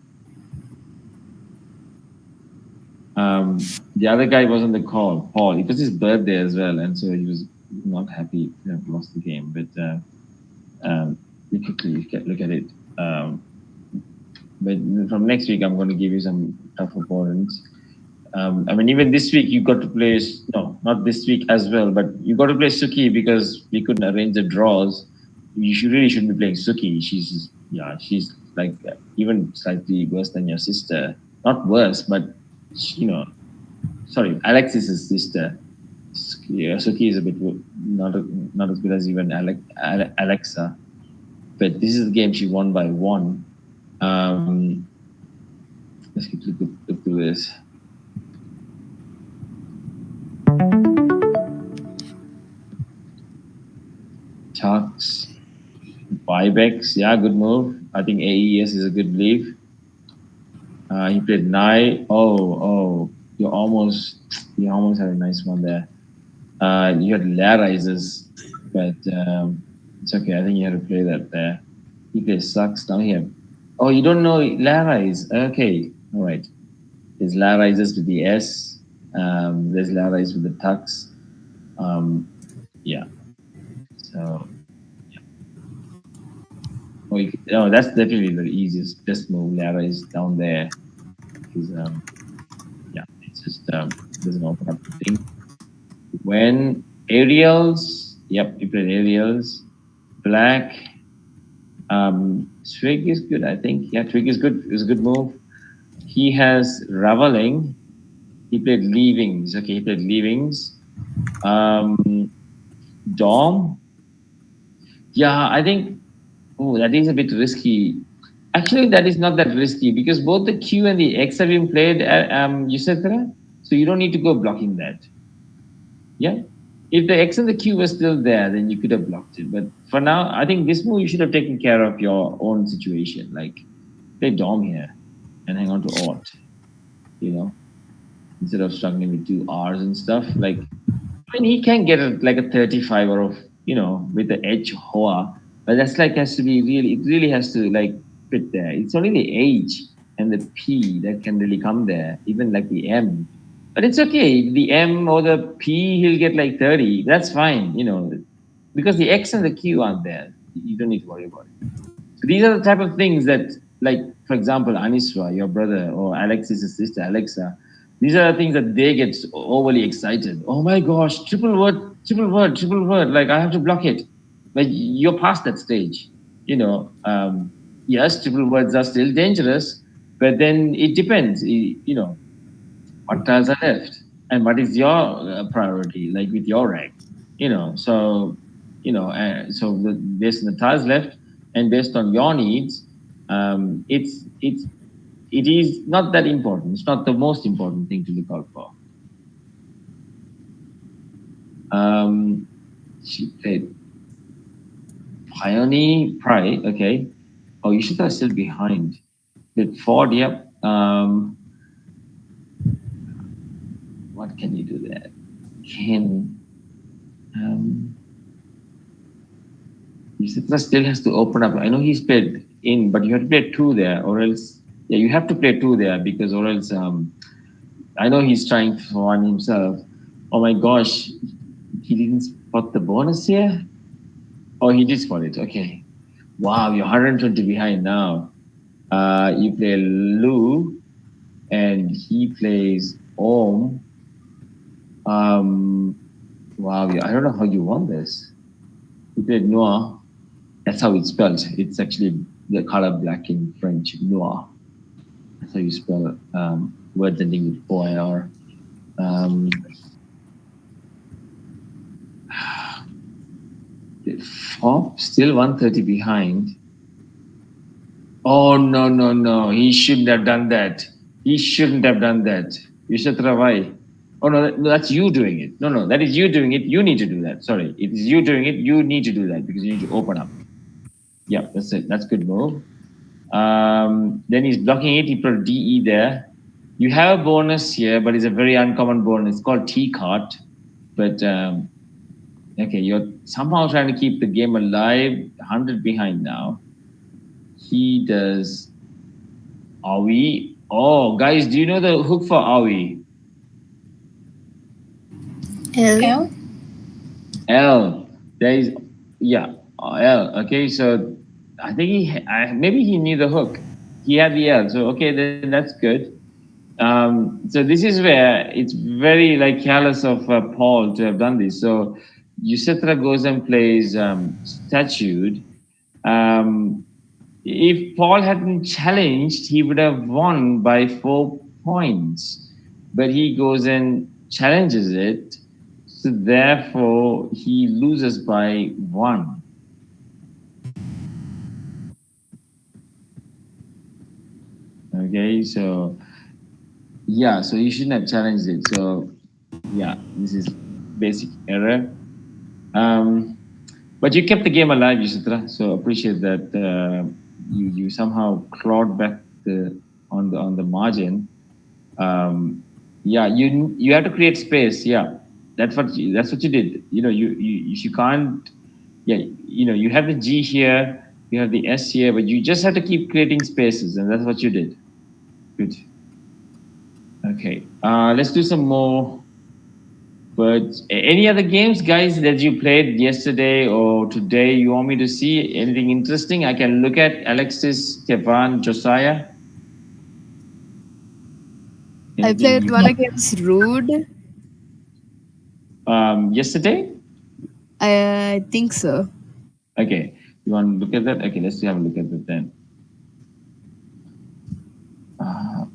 The other guy was on the call, Paul. It was his birthday as well, and so he was not happy to have lost the game. But you quickly look at it. Um, but from next week, I'm going to give you some tough opponents. I mean, even this week you got to play. No, not this week as well, but you got to play Suki because we couldn't arrange the draws. Really shouldn't be playing Suki. She's like even slightly worse than your sister. Not worse, but you know, sorry, Alexis's sister. Yeah, Suki is a bit not as good as even Alexa. But this is the game she won by 1. Um, let's quickly look through this. Talks. 5x, yeah, good move. I think AES is a good belief. He played Nai. Oh, you almost had a nice one there. You had Lair Rises, but it's okay. I think you had to play that there. He plays Sucks down here. Oh, you don't know Lair Rise? Okay, all right. There's Lair Rises with the S. There's Lair Rise with the Tux. Yeah. So, no, that's definitely the easiest. Best move. Lair Rise down there. Because, yeah, it's just doesn't open up the thing. When Aerials, yep, you played Aerials. Black, Swig is good, I think. Yeah, Twig is good. It's a good move. He has Raveling. He played Leavings. Okay, he played Leavings. Dom. Yeah, I think. Oh, that is a bit risky. Actually, that is not that risky because both the Q and the X have been played at Yushetra, so you don't need to go blocking that. Yeah. If the X and the Q were still there, then you could have blocked it. But for now, I think this move you should have taken care of your own situation. Like play Dom here and hang on to Ort, you know, instead of struggling with two R's and stuff. Like, I mean, he can get like a 35 or, with the edge Hoa, but that's like has to be really, it really has to like fit there. It's only the H and the P that can really come there, even like the M. But it's okay. The M or the P, he'll get like 30. That's fine, because the X and the Q aren't there. You don't need to worry about it. So these are the type of things that, like, for example, Aniswa, your brother, or Alexis' sister, Alexa, these are the things that they get overly excited. Oh my gosh, triple word, triple word, triple word. Like, I have to block it. Like, you're past that stage. Yes, triple words are still dangerous, but then it depends. What tiles are left and what is your priority, like with your rank. Based on the tiles left and based on your needs, it is not that important. It's not the most important thing to look out for. She played Pioneer Pride. Okay. Oh, you should have still behind. With Ford, yep. What can you do there? Yushetra still has to open up. I know he's played in, but you have to play two there, or else. Yeah, you have to play two there because, or else. I know he's trying for one himself. Oh my gosh, he didn't spot the bonus here. Oh, he did spot it. Okay. Wow, you're 120 behind now. You play Lu, and he plays Om. Wow, I don't know how you won this. You played Noir. That's how it's spelled. It's actually the color black in French, Noir. That's how you spell words ending with OIR. Fop still 130 behind. Oh, no, no, no. He shouldn't have done that. He shouldn't have done that. Yushetra, why? Oh, no, that's you doing it. No, no, that is you doing it. You need to do that. Sorry. It is you doing it. You need to do that because you need to open up. Yeah, that's it. That's good move. Then he's blocking it. He put DE there. You have a bonus here, but it's a very uncommon bonus. It's called T-Cart. But, okay, you're somehow trying to keep the game alive. 100 behind now. He does Awi. Oh, guys, do you know the hook for Awi? L. L. There is, yeah, L. Okay, so I think maybe he knew the hook. He had the L. So, okay, then that's good. So this is where it's very like careless of Paul to have done this. So Yushetra goes and plays Statued. If Paul hadn't challenged, he would have won by 4 points. But he goes and challenges it. So therefore, he loses by 1. Okay, so yeah, so you shouldn't have challenged it. So yeah, this is basic error. But you kept the game alive, Yushetra. So appreciate that. You somehow clawed back the margin. Yeah, you have to create space. Yeah, that's what you did. You can't. Yeah, you have the G here, you have the S here, but you just have to keep creating spaces, and that's what you did. Good. Okay. Let's do some more. But any other games, guys, that you played yesterday or today you want me to see? Anything interesting? I can look at Alexis, Kevan, Josiah. I Anything played you one against Rude. yesterday? I think so. Okay. You want to look at that? Okay, let's have a look at that then. Uh,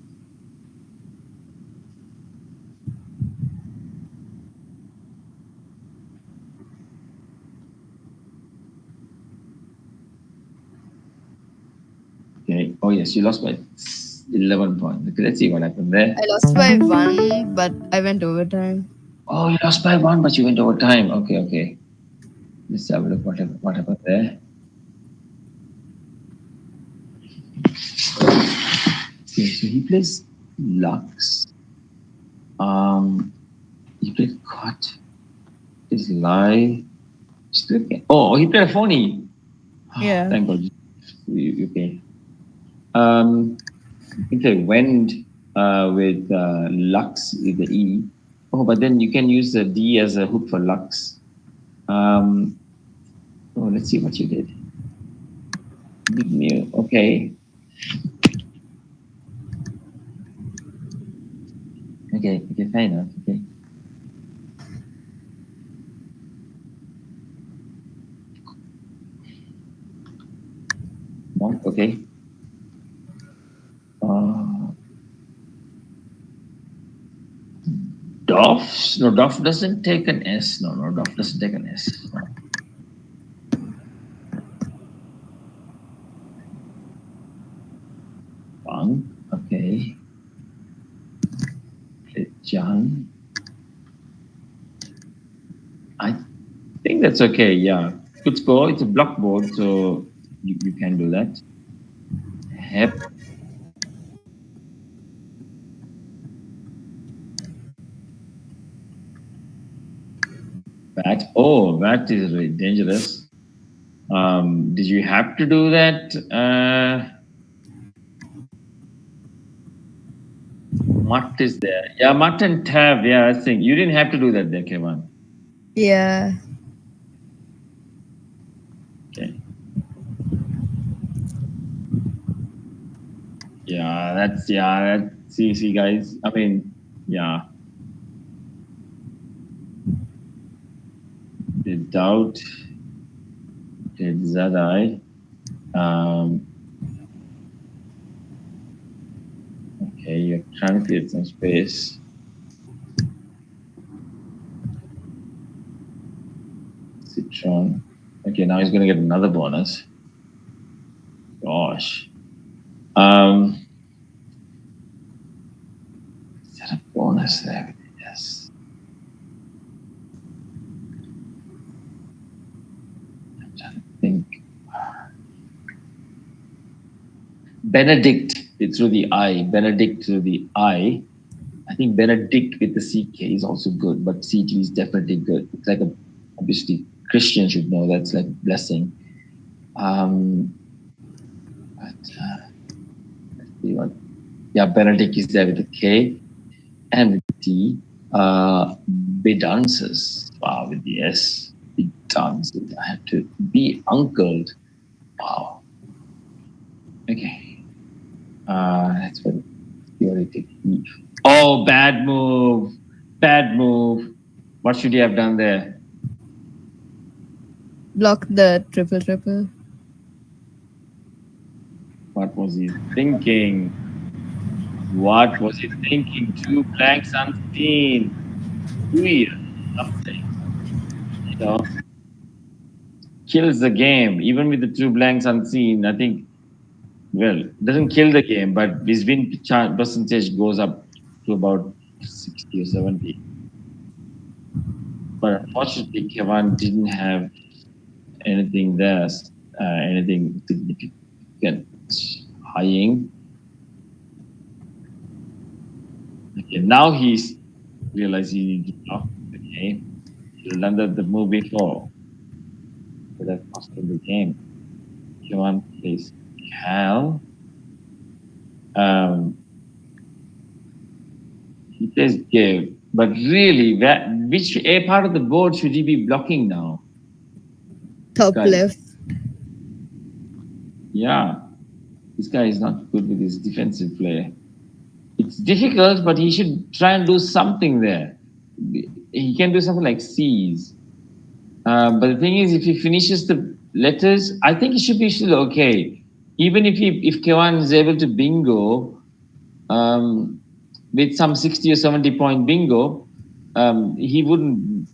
okay. Oh yes, you lost by 11 points. Okay, let's see what happened there. I lost by one, but I went overtime. Oh, you lost by one, but you went over time. Okay, okay. Let's have a look what happened there. Okay, so he plays Lux. He played Cut. His Lie. Oh, he played a phony. Yeah. Thank God. Okay. He played Wend with Lux with the E. Oh, but then you can use the D as a hook for Lux. Let's see what you did. Big Mew. Okay. Okay, fair enough. Okay. Monk, okay. Doff? No, Doff doesn't take an S. No, Doff doesn't take an S. No. Bang, okay. Jan. I think that's okay, yeah. Good score. It's a block board, so you can do that. Hep. Bat. Oh, that is really dangerous. Did you have to do that? Mutt is there. Yeah, Mutt and Tab. Yeah, I think you didn't have to do that there, Kevan. Yeah. Okay. Yeah, see, guys. I mean, yeah. The doubt. The Zadai. Okay, you're trying to create some space. Citron. Okay, now he's gonna get another bonus. Gosh. Is that a bonus there? Yes. I'm trying to think. Benedict through the I. Benedict through the I. I think Benedict with the CK is also good, but CT is definitely good. It's like obviously Christians should know that's like blessing. Let's see what. Yeah, Benedict is there with the K and with the T. Bedances. Wow, with the S. Bedances. I have to be uncled. Wow. Okay. That's what theoretic. Oh, bad move. Bad move. What should you have done there? Block the triple. What was he thinking? What was he thinking? Two blanks unseen. Weird. Something. Kills the game. Even with the two blanks unseen, I think, well, it doesn't kill the game, but his win percentage goes up to about 60 or 70. But unfortunately, Kevan didn't have anything there, anything significant. High. Okay, now he's realizing he needs to block the game. He'll learn that the move before. So that's costing the game. Come on, please. Hell. Um, he says give. But really, which A part of the board should he be blocking now? Top Guy. left. Yeah. This guy is not good with his defensive play. It's difficult, but he should try and do something there. He can do something like C's. But the thing is, if he finishes the letters, I think he should be still okay. Even if Kevan is able to bingo um, with some 60 or 70 point bingo, he wouldn't.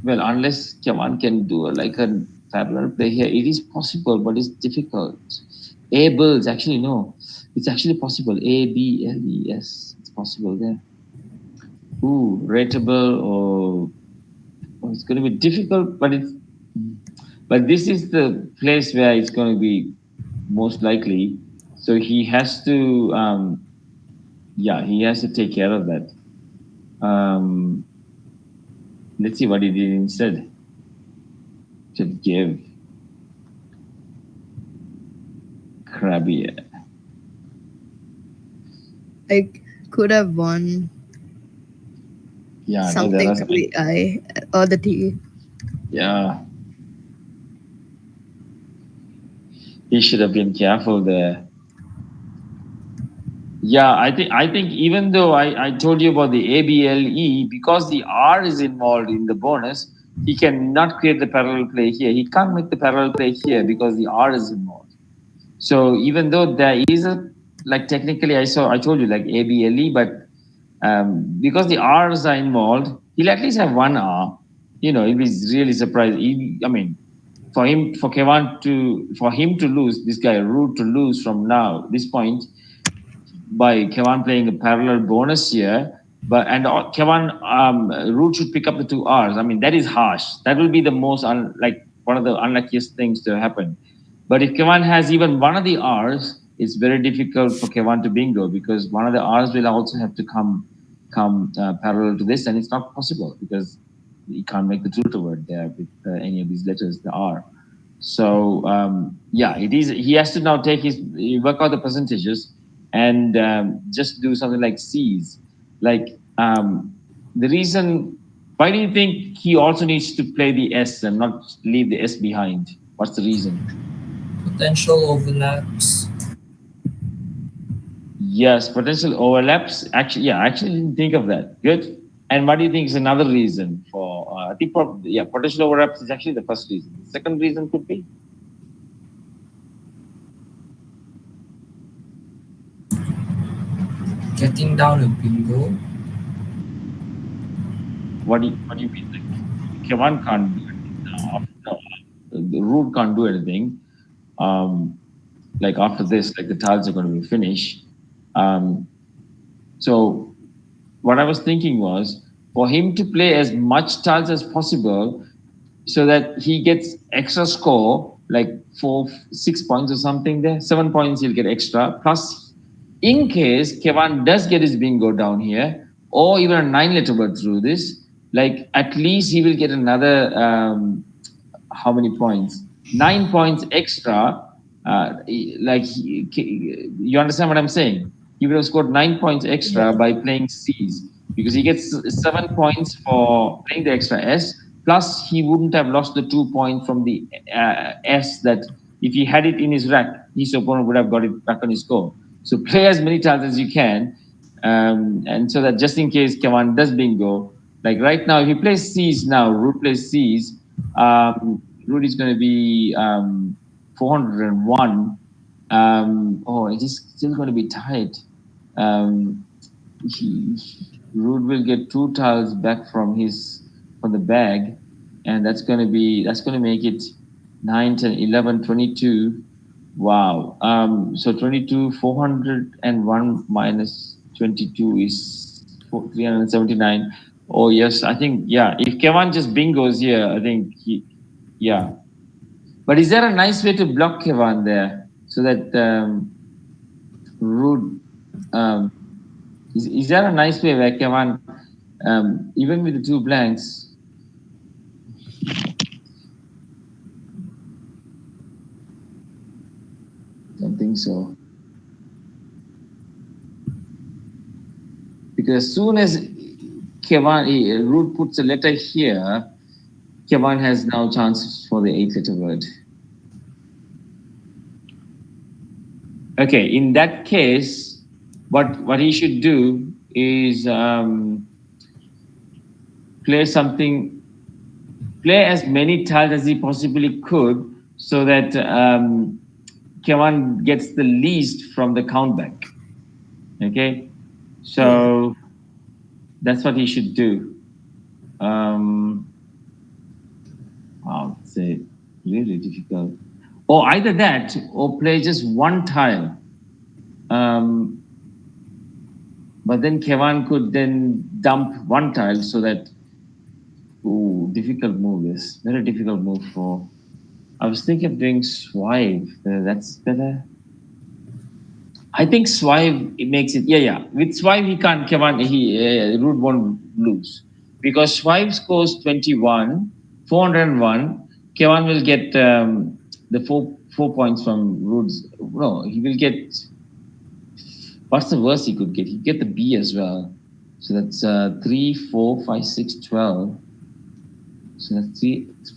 Well, unless Kevan can do like a parallel play here, it is possible, but it's difficult. Ables, actually no, it's actually possible. ABLES, it's possible there. Ooh, rateable or it's going to be difficult, but this is the place where it's going to be most likely. So he has to, he has to take care of that. Let's see what he did instead. To give Crabby. I could have won Yeah, no, something there to are the I or the T. yeah. He should have been careful there. Yeah, I think even though I told you about the ABLE, because the R is involved in the bonus, he cannot create the parallel play here. He can't make the parallel play here because the R is involved. So even though there is a like technically I told you like ABLE, but because the R's are involved, he'll at least have one R. You know, he'll be really surprised. I mean, for him to lose, this guy Root to lose from now this point by Kevan playing a parallel bonus here. But and Kevan Root should pick up the two R's. I mean, that is harsh. That will be the most like one of the unluckiest things to happen. But if Kevan has even one of the R's, it's very difficult for Kevan to bingo because one of the R's will also have to come parallel to this, and it's not possible because he can't make the truth word there with any of these letters, the R. So it is. He has to now work out the percentages and just do something like C's. Like the reason. Why do you think he also needs to play the S and not leave the S behind? What's the reason? Potential overlaps. Yes, potential overlaps. Actually, I actually didn't think of that. Good. And what do you think is another reason for? I think, potential overlaps is actually the first reason. The second reason could be Getting down a bingo. what do you mean? Like, Kevan can't do anything now. The Root can't do anything. Like after this, like the tiles are going to be finished. So what I was thinking was for him to play as much tiles as possible so that he gets extra score, like 6 points or something there, 7 points he'll get extra. Plus, in case Kevan does get his bingo down here, or even a 9-letter word through this, like at least he will get another how many points? 9 points extra. You understand what I'm saying? He would have scored 9 points extra by playing C's because he gets 7 points for playing the extra S. Plus, he wouldn't have lost the 2 points from the S that if he had it in his rack, his opponent would have got it back on his score. So play as many tiles as you can, and so that just in case Kevan does bingo, like right now, if he plays C's now, Root plays C's, Root is going to be 401. It is still going to be tight. Um, Root will get 2 tiles back from the bag, and that's going to make it 9, 10, 11, 22. Wow. So 22, 401 minus 22 is 379. Oh yes, I think if Kevan just bingos here, I think But is there a nice way to block Kevan there so that Root? Um, is there a nice way where Kevan, even with the two blanks, don't think so. Because as soon as Root puts a letter here, Kevan has now chances for the 8-letter word. Okay, in that case, what he should do is play something, play as many tiles as he possibly could, so that Kevan gets the least from the countback. Okay, so that's what he should do. Wow, it's a really difficult. Or either that, or play just one tile. But then Kevan could then dump one tile so that, difficult move, this very difficult move for. I was thinking of doing swipe. That's better. I think swipe, it makes it, yeah. With swipe, he can't, Kevan, Root won't lose. Because swipe scores 21, 401. Kevan will get the four points from Root's. No, he will get, what's the worst he could get? He'd get the B as well. So that's 3, 4, 5, 6, 12. So that's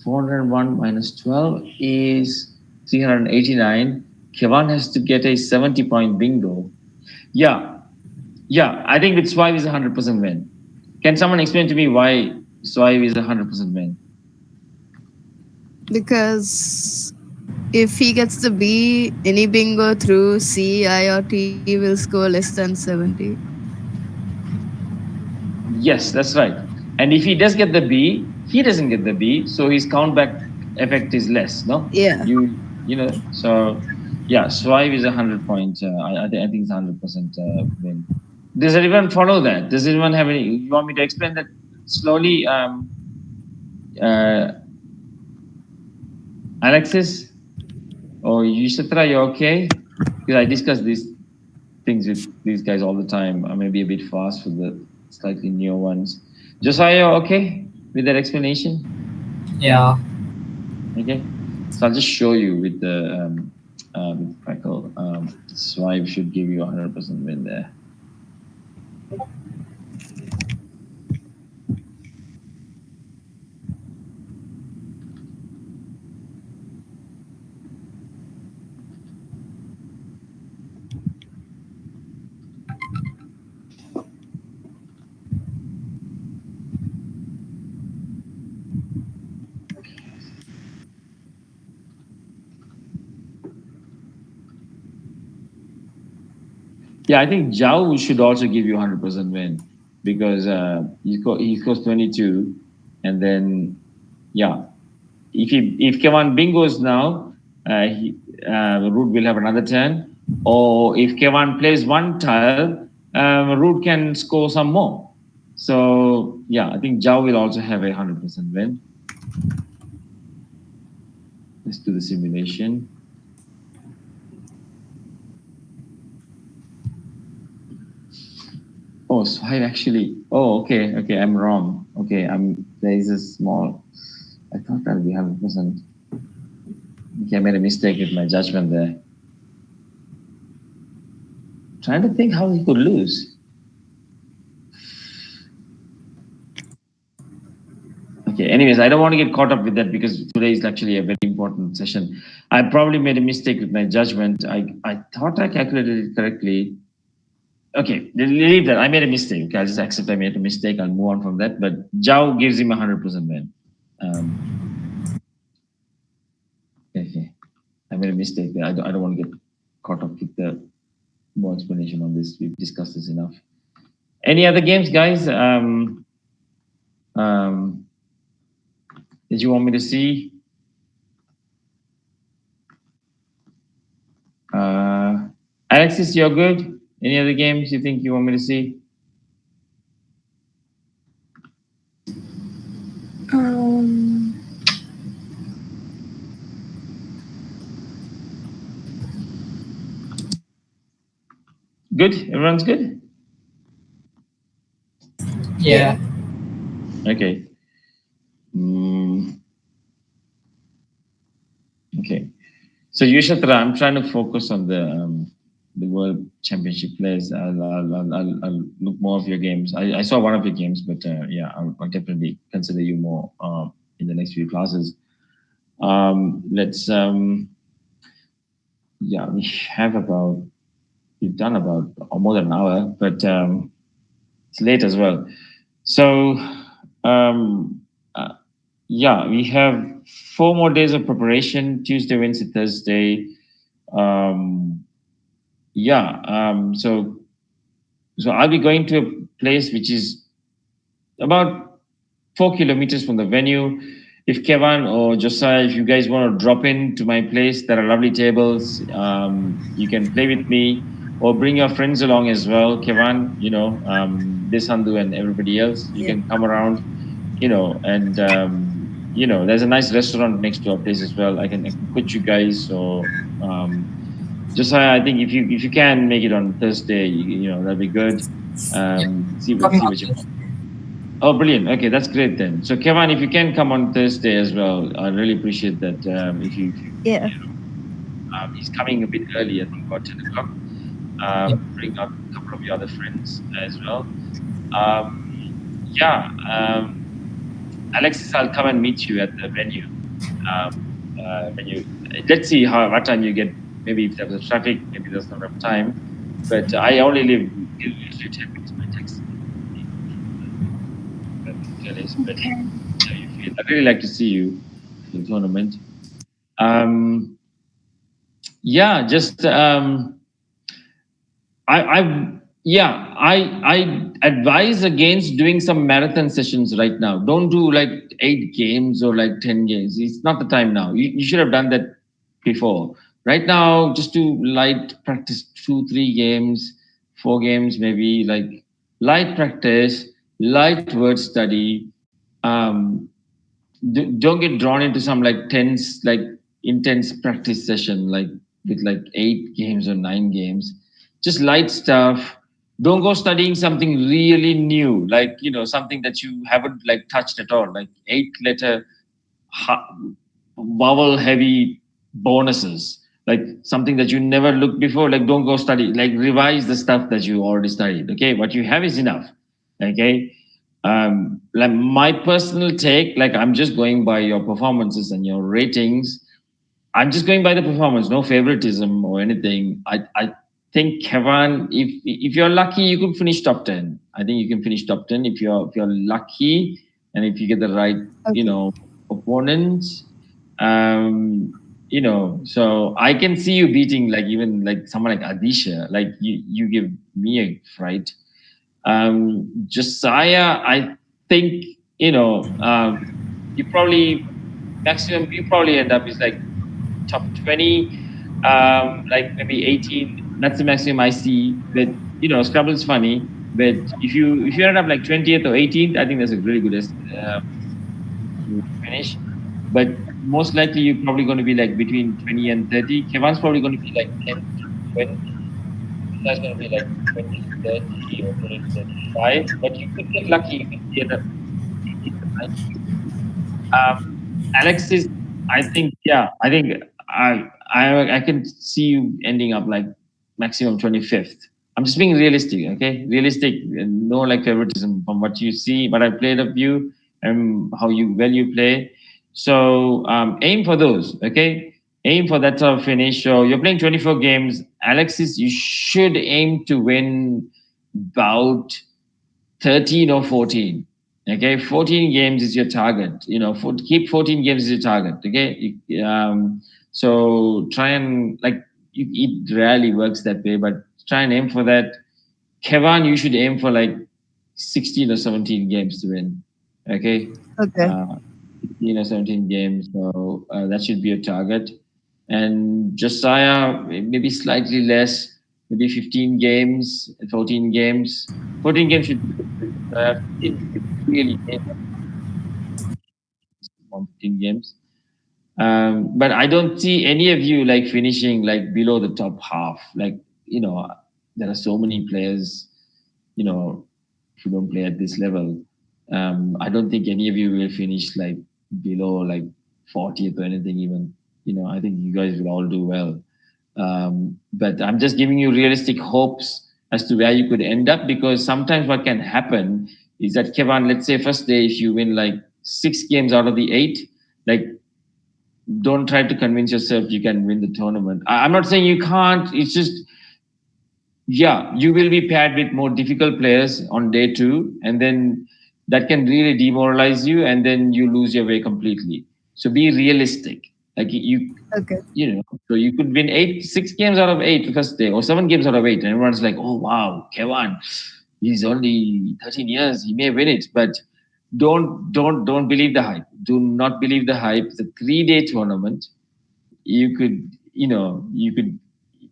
401 minus 12 is 389. Kevan has to get a 70-point bingo. Yeah. I think with swipe is a 100% win. Can someone explain to me why swipe is a 100% win? Because if he gets the B, any bingo through C, I, or T will score less than 70. Yes, that's right. And if he does get the B, he doesn't get the B, so his countback effect is less. No. Yeah. You know. So yeah, swipe is 100 point. I think it's 100% win. Does anyone follow that? Does anyone have any? You want me to explain that slowly? Uh, Alexis or Yushetra, you okay? Because I discuss these things with these guys all the time. I may be a bit fast for the slightly newer ones. Josiah, okay with that explanation? Yeah. Okay. So I'll just show you with the with Crackle. Swipe should give you 100% win there. Yeah, I think Zhao should also give you 100% win because he scores 22, and then yeah, if Kevan bingos now, Root will have another turn, or if Kevan plays one tile, Root can score some more. So yeah, I think Zhao will also have a 100% win. Let's do the simulation. Oh, so I actually. Oh, okay. I'm wrong. Okay, there is a small. I thought that would be 100%. Okay, I made a mistake with my judgment there. Trying to think how he could lose. Okay, anyways, I don't want to get caught up with that because today is actually a very important session. I probably made a mistake with my judgment. I thought I calculated it correctly. Okay, leave that. I made a mistake. Okay, I'll just accept I made a mistake. I'll move on from that. But Zhao gives him 100% win. Okay. I made a mistake there. I don't want to get caught up with the more explanation on this. We've discussed this enough. Any other games, guys? Did you want me to see? Alexis, you're good. Any other games you think you want me to see? Um, Good. Everyone's good. Yeah. Yeah. Okay. Mm, okay. So Yushetra, I'm trying to focus on the World Championship players. I'll look more of your games. I saw one of your games, but yeah, I'll definitely consider you more in the next few classes. Let's yeah, we have about we've done about more than an hour, but it's late as well. So um, uh, yeah, we have 4 more days of preparation: Tuesday, Wednesday, Thursday. Um, yeah, so I'll be going to a place which is about 4 kilometers from the venue. If Kevan or Josiah, if you guys want to drop in to my place, there are lovely tables. You can play with me or bring your friends along as well. Kevan, Desandu and everybody else, you Yeah. can come around, and there's a nice restaurant next to our place as well. I can put you guys. So Josiah, I think if you can make it on Thursday, that'd be good. Yeah. See Coming what up you. this. Oh, brilliant. Okay, that's great then. So, Kevin, if you can come on Thursday as well, I really appreciate that. If Yeah. he's coming a bit early, I think about 10 o'clock. Yeah. Bring out a couple of your other friends as well. Um, yeah, Alexis, I'll come and meet you at the venue. Um, when you Let's see how what time you get. Maybe if there's traffic, maybe there's not enough time. But I only live usually 10 minutes by taxi. But Okay. I'd really like to see you in the tournament. Um, yeah, just I yeah, I advise against doing some marathon sessions right now. Don't do like 8 games or like 10 games. It's not the time now. You should have done that before. Right now, just do light practice, 2, 3 games, 4 games, maybe like light practice, light word study. Um, don't get drawn into some like tense, like intense practice session, like with like 8 games or 9 games. Just light stuff. Don't go studying something really new, like something that you haven't like touched at all, like 8 letter ha- vowel heavy bonuses, like something that you never looked before. Like don't go study, like revise the stuff that you already studied. Okay, what you have is enough. Okay, like my personal take, like I'm just going by your performances and your ratings. I'm just going by the performance, no favoritism or anything. I think Kevan, if you're lucky, you could finish top 10. I think you can finish top 10 if you're lucky and if you get the right, Okay. opponents. So I can see you beating like even like someone like Adisha. Like you give me a fright. Josiah, I think you probably maximum you probably end up is like top 20, like maybe 18. That's the maximum I see. But Scrabble is funny. But if you end up like 20th or 18th, I think that's a really good finish. But most likely you're probably going to be like between 20 and 30. Kevin's probably going to be like 10 to 20. That's going to be like 20 to 30 or 20 to 35. But you could get lucky. You could get a 18 or 19. Um, Alexis, I think I can see you ending up like maximum 25th. I'm just being realistic, okay? Realistic, no like favoritism from what you see, what I played of you and how you play. So aim for those, okay? Aim for that sort of finish. So you're playing 24 games. Alexis, you should aim to win about 13 or 14. Okay, 14 games is your target. Keep 14 games is your target. Okay, so try and like it rarely works that way, but try and aim for that. Kevan, you should aim for like 16 or 17 games to win. Okay, Okay. uh, 16 or 17 games. So that should be your target. And Josiah, maybe slightly less, maybe 15 games, 14 games. 14 games should be good. 15 really aim on 15 games. But I don't see any of you like finishing like below the top half. Like, you know, there are so many players, you know, who don't play at this level. I don't think any of you will finish like below like 40th or anything even. I think you guys will all do well. But I'm just giving you realistic hopes as to where you could end up, because sometimes what can happen is that, Kevan, let's say first day, if you win like 6 games out of the 8, like don't try to convince yourself you can win the tournament. I'm not saying you can't. It's just, yeah, you will be paired with more difficult players on day 2, and then that can really demoralize you, and then you lose your way completely. So be realistic. Like Okay. so you could win 6 games out of 8 the first day, or 7 games out of 8, and everyone's like, oh wow, Kevan, he's only 13 years, he may win it. But don't believe the hype. Do not believe the hype. It's a 3-day tournament. You could,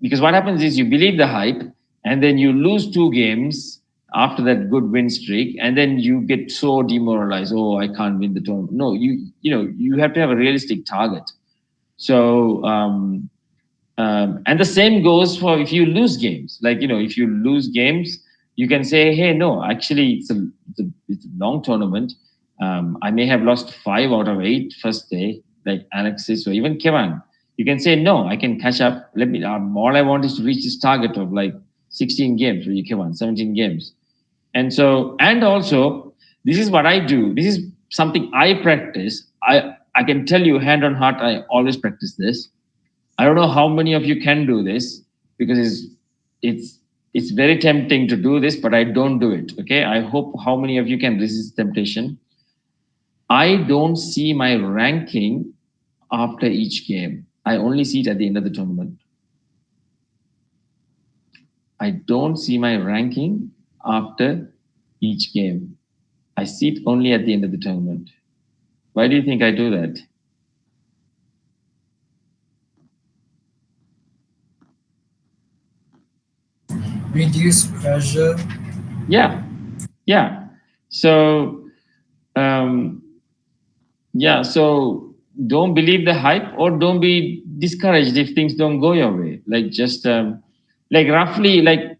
because what happens is you believe the hype, and then you lose 2 games after that good win streak, and then you get so demoralized. Oh, I can't win the tournament. No, you have to have a realistic target. So and the same goes for if you lose games. Like, if you lose games, you can say, hey, no, actually, it's a long tournament. I may have lost 5 out of 8 first day, like Alexis or even Kevan. You can say, no, I can catch up. All I want is to reach this target of like 16 games for you, Kevan, 17 games. And also, this is what I do. This is something I practice. I can tell you, hand on heart, I always practice this. I don't know how many of you can do this, because it's it's very tempting to do this, but I don't do it. Okay, I hope how many of you can resist temptation. I don't see my ranking after each game. I only see it at the end of the tournament. I don't see my ranking after each game. I see it only at the end of the tournament. Why do you think I do that? Reduce pressure. Yeah, yeah. So um, yeah, so don't believe the hype, or don't be discouraged if things don't go your way. Like, just like roughly, like,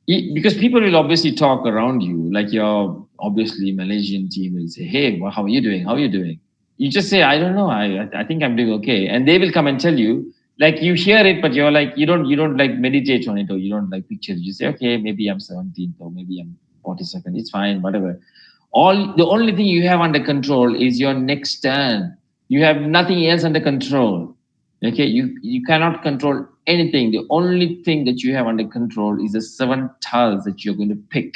because people will obviously talk around you. Like, your obviously Malaysian team will say, hey, well, how are you doing? How are you doing? You just say, I don't know. I think I'm doing okay. And they will come and tell you, like, you hear it, but you're like, you don't like meditate on it, or you don't like picture it. You say, okay, maybe I'm 17th, or maybe I'm 42nd. It's fine, whatever. The only thing you have under control is your next turn. You have nothing else under control. Okay, you cannot control anything. The only thing that you have under control is the 7 tiles that you're going to pick.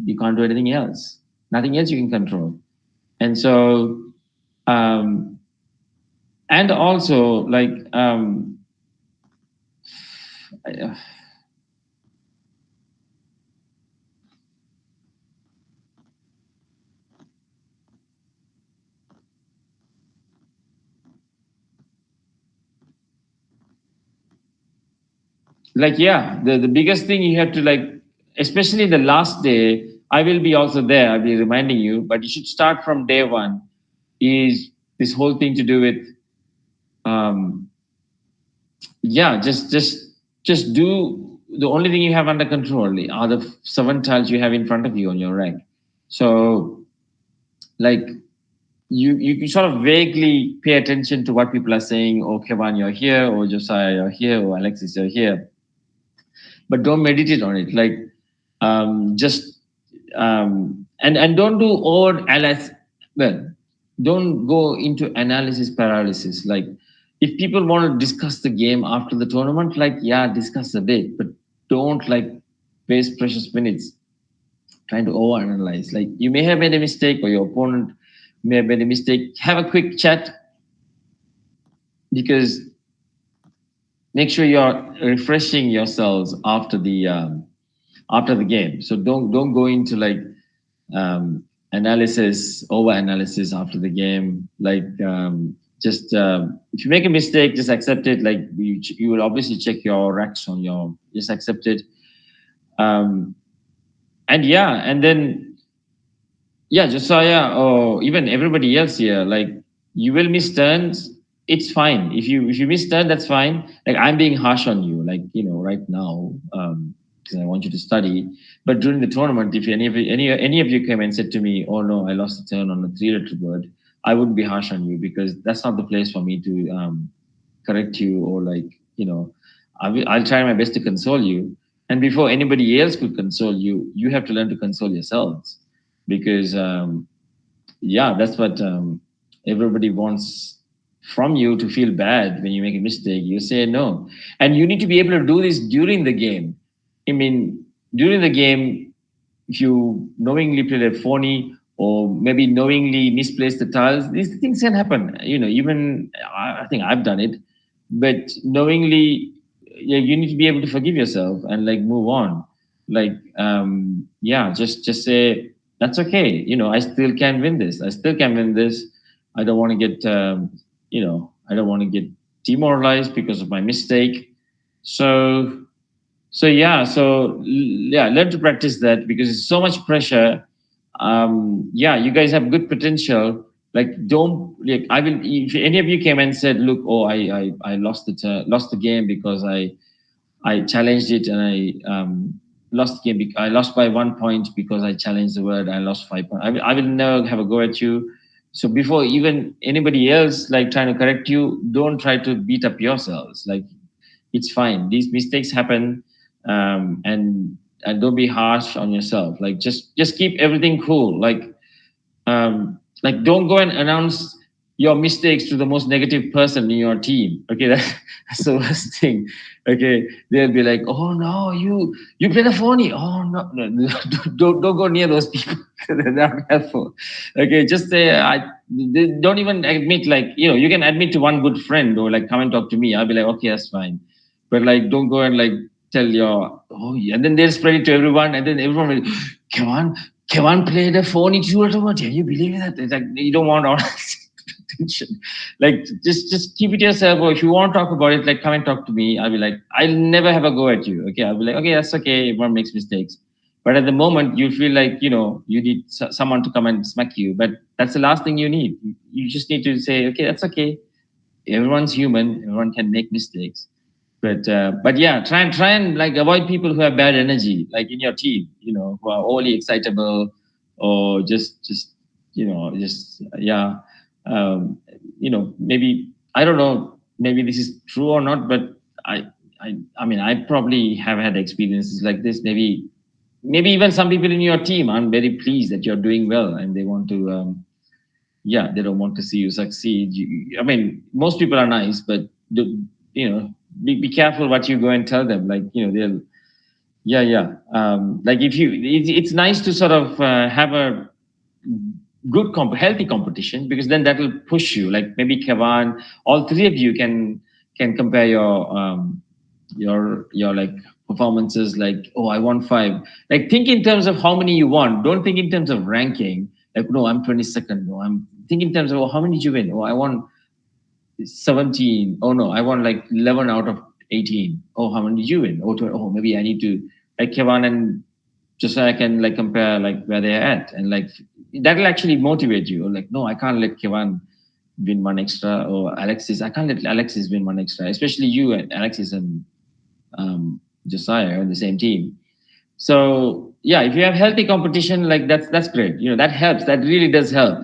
You can't do anything else. Nothing else you can control. And so, um, and also, like, yeah, the biggest thing you have to, like, especially the last day, I will be also there, I'll be reminding you, but you should start from day 1, is this whole thing to do with, um yeah, just do the only thing you have under control are the 7 tiles you have in front of you on your rank. So, like, you sort of vaguely pay attention to what people are saying. Oh, Kevan, you're here, or Josiah, you're here, or Alexis, you're here, but don't meditate on it. Like, just and don't do over analysis. Well, don't go into analysis paralysis. Like, if people want to discuss the game after the tournament, like, yeah, discuss a bit, but don't, like, waste precious minutes trying to overanalyze. Like, you may have made a mistake, or your opponent may have made a mistake. Have a quick chat, because make sure you're refreshing yourselves after the game. So don't go into, like, analysis, over analysis after the game. Like, just if you make a mistake, just accept it. Like, you will obviously check your racks on your, just accept it. um and yeah, and then, yeah, Josiah, or even everybody else here, like, you will miss turns. it's fine. If you miss that, that's fine. Like I'm being harsh on you, like right now, because I want you to study. But during the tournament, if any of you came and said to me, "Oh no, I lost the turn on a three-letter word," I wouldn't be harsh on you because that's not the place for me to correct you or like I'll try my best to console you. And before anybody else could console you, you have to learn to console yourselves because yeah, that's what everybody wants from you to feel bad when you make a mistake. You say no, and you need to be able to do this during the game. I mean, during the game, if you knowingly played a phony or maybe knowingly misplaced the tiles, these things can happen. Even I think I've done it, but knowingly, yeah, you need to be able to forgive yourself and like move on. Like, yeah, just say that's okay. I still can win this. I still can win this. I don't want to get, I don't want to get demoralized because of my mistake. So yeah, learn to practice that because it's so much pressure. Yeah, you guys have good potential. Like, don't like. I will. If any of you came and said, "Look, oh, I lost lost the game because I challenged it and I lost the game. I lost by 1 point because I challenged the word. I lost 5 points. I will never have a go at you. So before even anybody else like trying to correct you, don't try to beat up yourselves. Like it's fine. These mistakes happen, and don't be harsh on yourself. Like just keep everything cool. Like don't go and announce your mistakes to the most negative person in your team. Okay, that's the worst thing. Okay, they'll be like, "Oh no, you played a phony. Oh no, no, don't go near those people. They're not helpful." Okay, just say they don't even admit. Like you can admit to one good friend or like come and talk to me. I'll be like, okay, that's fine, but like don't go and like tell your yeah, and then they'll spread it to everyone, and then everyone will come on. Kevan played a phony two out of one. Can you believe that? It's like you don't want all attention. Like just keep it yourself. Or if you want to talk about it, like come and talk to me. I'll be like, I'll never have a go at you. Okay, I'll be like, okay, that's okay. Everyone makes mistakes. But at the moment, you feel like you need someone to come and smack you. But that's the last thing you need. You just need to say, okay, that's okay. Everyone's human. Everyone can make mistakes. But yeah, try and like avoid people who have bad energy, like in your team, who are overly excitable or just yeah, um, maybe I don't know, maybe this is true or not, but I I mean I probably have had experiences like this. Maybe even some people in your team aren't very pleased that you're doing well and they want to yeah, they don't want to see you succeed. I mean, most people are nice, but the, be careful what you go and tell them. Like, they'll, yeah, yeah. Like if it's nice to sort of have a good, healthy competition because then that will push you. Like maybe Kevan, all three of you can compare your like performances. Like, oh, I won 5. Like think in terms of how many you won. Don't think in terms of ranking. Like, no, I'm 22nd. No, I'm think in terms of how many did you win? Oh, I won 17. Oh no, I won like 11 out of 18. Oh, how many did you win? Oh, oh, maybe I need to like Kevan and Josiah can like compare like where they're at, and like that'll actually motivate you. Or like, no, I can't let Kevan win one extra, or Alexis, I can't let Alexis win one extra, especially you and Alexis and Josiah are in the same team. So yeah, if you have healthy competition, like that's great. That helps. That really does help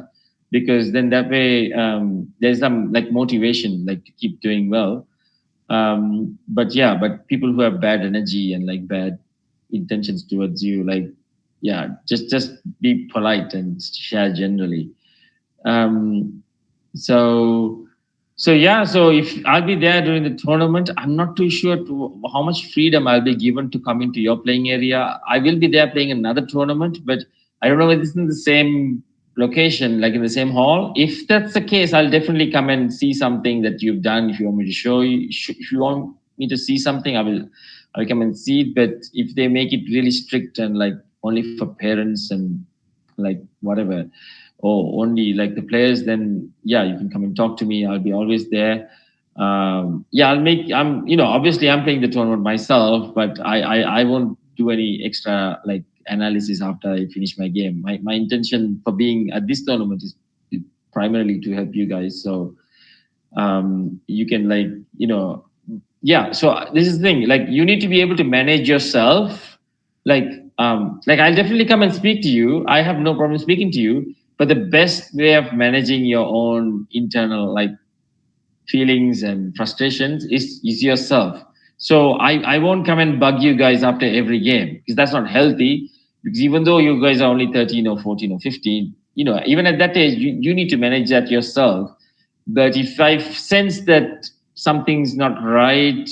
because then that way there's some like motivation, like to keep doing well. But yeah, but people who have bad energy and like bad intentions towards you, like yeah, just be polite and share generally. Um, so yeah, so if I'll be there during the tournament, I'm not too sure how much freedom I'll be given to come into your playing area. I will be there playing another tournament, but I don't know whether it's in the same location, like in the same hall. If that's the case, I'll definitely come and see something that you've done. If you want me to show you, if you want me to see something, I'll come and see it. But if they make it really strict and like only for parents and like whatever, or only like the players, then yeah, you can come and talk to me. I'll be always there. Yeah, I'm obviously I'm playing the tournament myself, but I won't do any extra like analysis after I finish my game. My intention for being at this tournament is primarily to help you guys. So You can like, yeah. So this is the thing, like you need to be able to manage yourself. Like, like I'll definitely come and speak to you. I have no problem speaking to you. But the best way of managing your own internal like feelings and frustrations is yourself. So I won't come and bug you guys after every game because that's not healthy. Because even though you guys are only 13 or 14 or 15, even at that age, you need to manage that yourself. But if I sense that something's not right,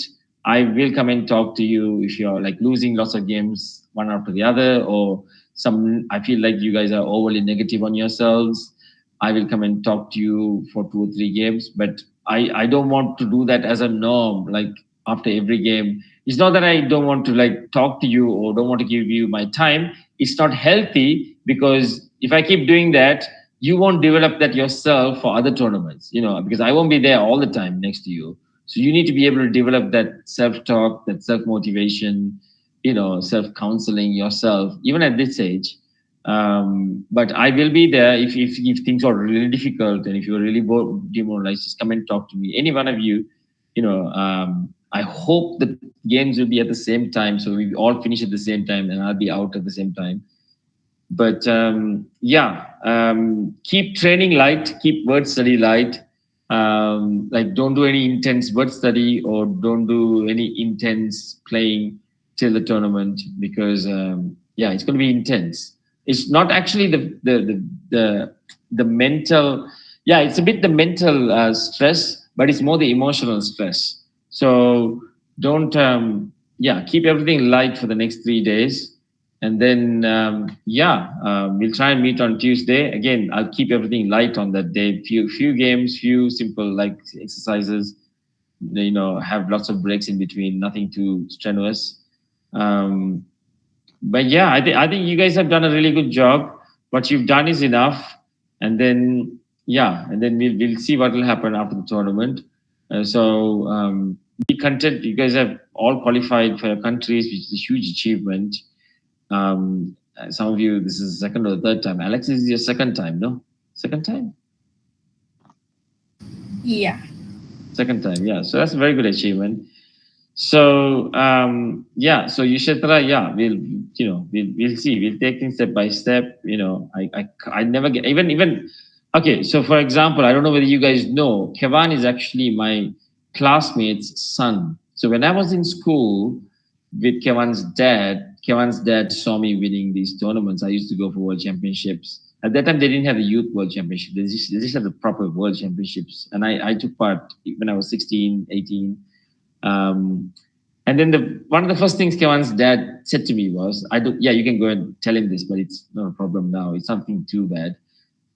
I will come and talk to you if you're like losing lots of games one after the other, or some I feel like you guys are overly negative on yourselves. I will come and talk to you for 2 or 3 games. But I don't want to do that as a norm, like after every game. It's not that I don't want to like talk to you or don't want to give you my time. It's not healthy because if I keep doing that, you won't develop that yourself for other tournaments, because I won't be there all the time next to you. So you need to be able to develop that self-talk, that self-motivation, self-counseling yourself, even at this age. But I will be there if things are really difficult and if you're really demoralized, just come and talk to me. Any one of you, I hope the games will be at the same time, so we all finish at the same time, and I'll be out at the same time. But yeah, keep training light, keep word study light. Like don't do any intense word study or don't do any intense playing till the tournament because yeah, it's going to be intense. It's not actually the mental. Yeah, it's a bit the mental stress, but it's more the emotional stress. So don't yeah, keep everything light for the next 3 days, and then yeah, we'll try and meet on Tuesday again. I'll keep everything light on that day. Few games, few simple like exercises, have lots of breaks in between, nothing too strenuous. um, but yeah, I think you guys have done a really good job. What you've done is enough. And then yeah, and then we'll see what will happen after the tournament. So be content, you guys have all qualified for your countries, which is a huge achievement. Some of you, this is the second or the third time. Alex, this is your second time, no? Second time? Yeah. Second time, yeah. So that's a very good achievement. So yeah, so Yushetra, yeah, we'll see. We'll take things step by step. I never get even. Okay, so for example, I don't know whether you guys know, Kevan is actually my classmate's son. So when I was in school with Kevan's dad saw me winning these tournaments. I used to go for world championships. At that time, they didn't have the youth world championship. They just had the proper world championships. And I took part when I was 16, 18. um, and then one of the first things Kevan's dad said to me was, "I don't. Yeah, you can go and tell him this, but it's not a problem now. It's something too bad.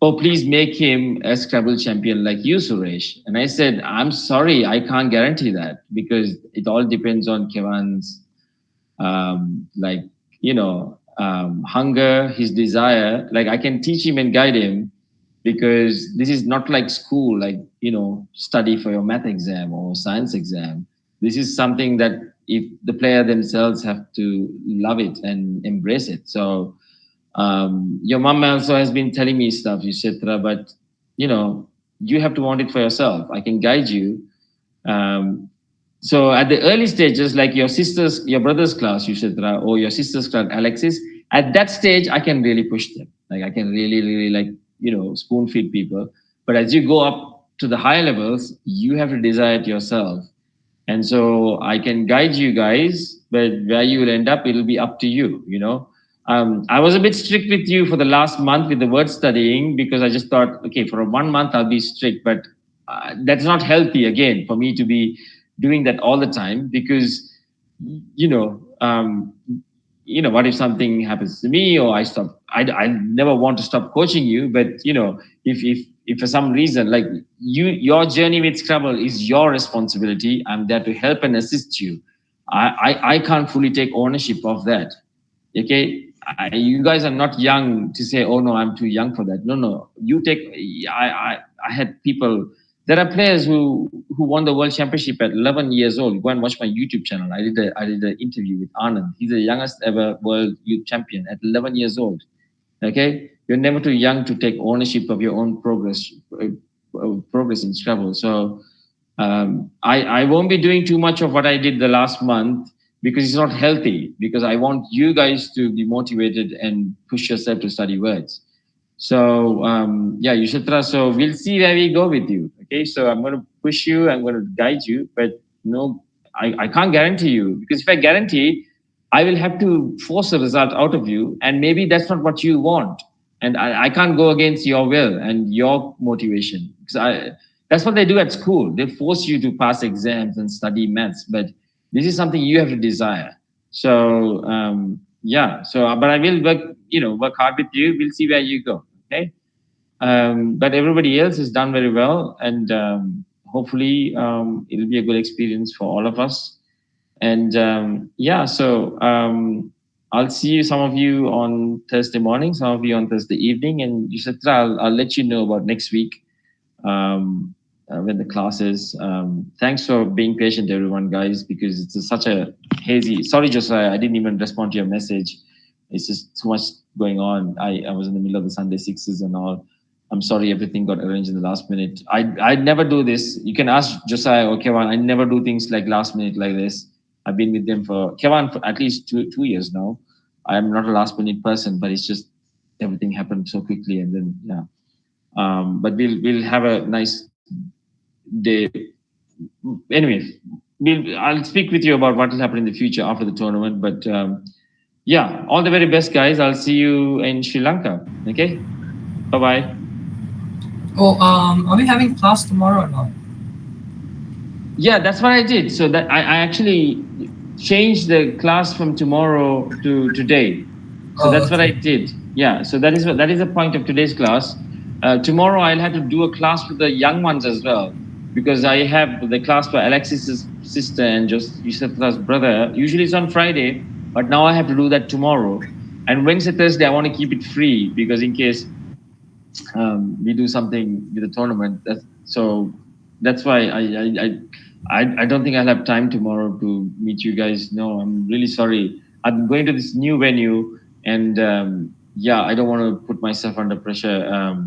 Oh, please make him a Scrabble champion like you, Suresh." And I said, "I'm sorry, I can't guarantee that because it all depends on Kevan's like hunger, his desire. Like I can teach him and guide him because this is not like school, like study for your math exam or science exam. This is something that if the player themselves have to love it and embrace it. So your mom also has been telling me stuff, Yushetra, but you have to want it for yourself. I can guide you. um, so at the early stages, like your brother's class, Yushetra, or your sister's class, Alexis, at that stage, I can really push them. Like I can really, really like, spoon feed people. But as you go up to the higher levels, you have to desire it yourself. And so I can guide you guys, but where you will end up, it'll be up to you. I was a bit strict with you for the last month with the word studying because I just thought, okay, for 1 month I'll be strict, but that's not healthy again for me to be doing that all the time because, you know, um, what if something happens to me or I stop? I never want to stop coaching you, but if for some reason, like your journey with Scrabble is your responsibility. I'm there to help and assist you. I can't fully take ownership of that. Okay, you guys are not young to say, oh no, I'm too young for that. No, you take. I had people. There are players who won the world championship at 11 years old. Go and watch my YouTube channel. I did an interview with Anand. He's the youngest ever world youth champion at 11 years old. Okay, you're never too young to take ownership of your own progress in Scrabble. So I won't be doing too much of what I did the last month because it's not healthy. Because I want you guys to be motivated and push yourself to study words. So yeah, Yushetra. So we'll see where we go with you. Okay. So I'm going to push you. I'm going to guide you, but no, I can't guarantee you because if I guarantee, I will have to force a result out of you, and maybe that's not what you want, and I can't go against your will and your motivation because that's what they do at school. They force you to pass exams and study maths, but this is something you have to desire. So yeah. So but I will work hard with you. We'll see where you go. Okay. But everybody else has done very well, and hopefully it'll be a good experience for all of us. And yeah, so I'll see you, some of you on Thursday morning, some of you on Thursday evening, and Yushetra, I'll let you know about next week when the class is. Thanks for being patient, everyone, guys, because it's such a hazy. Sorry, Josiah, I didn't even respond to your message. It's just too much going on. I was in the middle of the Sunday sixes and all. I'm sorry, everything got arranged in the last minute. I never do this. You can ask Josiah or Kevan. I never do things like last minute like this. I've been with them for Kevan for at least two years now. I'm not a last minute person, but it's just everything happened so quickly, and then yeah. But we'll have a nice day. Anyway, I'll speak with you about what will happen in the future after the tournament. But yeah, all the very best, guys. I'll see you in Sri Lanka. Okay, bye bye. Oh, are we having class tomorrow or not? Yeah, that's what I did. So that I actually changed the class from tomorrow to today. So that's what I did. Yeah. So that is the point of today's class. Tomorrow I'll have to do a class with the young ones as well because I have the class for Alexis's sister and just Yushetra's brother. Usually it's on Friday, but now I have to do that tomorrow. And Wednesday, Thursday I want to keep it free because in case we do something with the tournament. So that's why I don't think I'll have time tomorrow to meet you guys. No, I'm really sorry. I'm going to this new venue, and yeah, I don't want to put myself under pressure.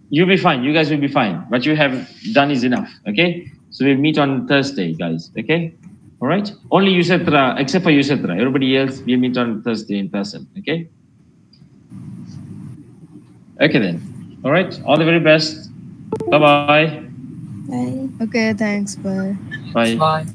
You'll be fine. You guys will be fine. What you have done is enough. Okay. So we'll meet on Thursday, guys. Okay. All right. Only Yushetra, except for Yushetra. Everybody else, we'll meet on Thursday in person. Okay. Okay then. All right. All the very best. Bye bye. Bye. Okay, thanks. Bye. Bye. Bye.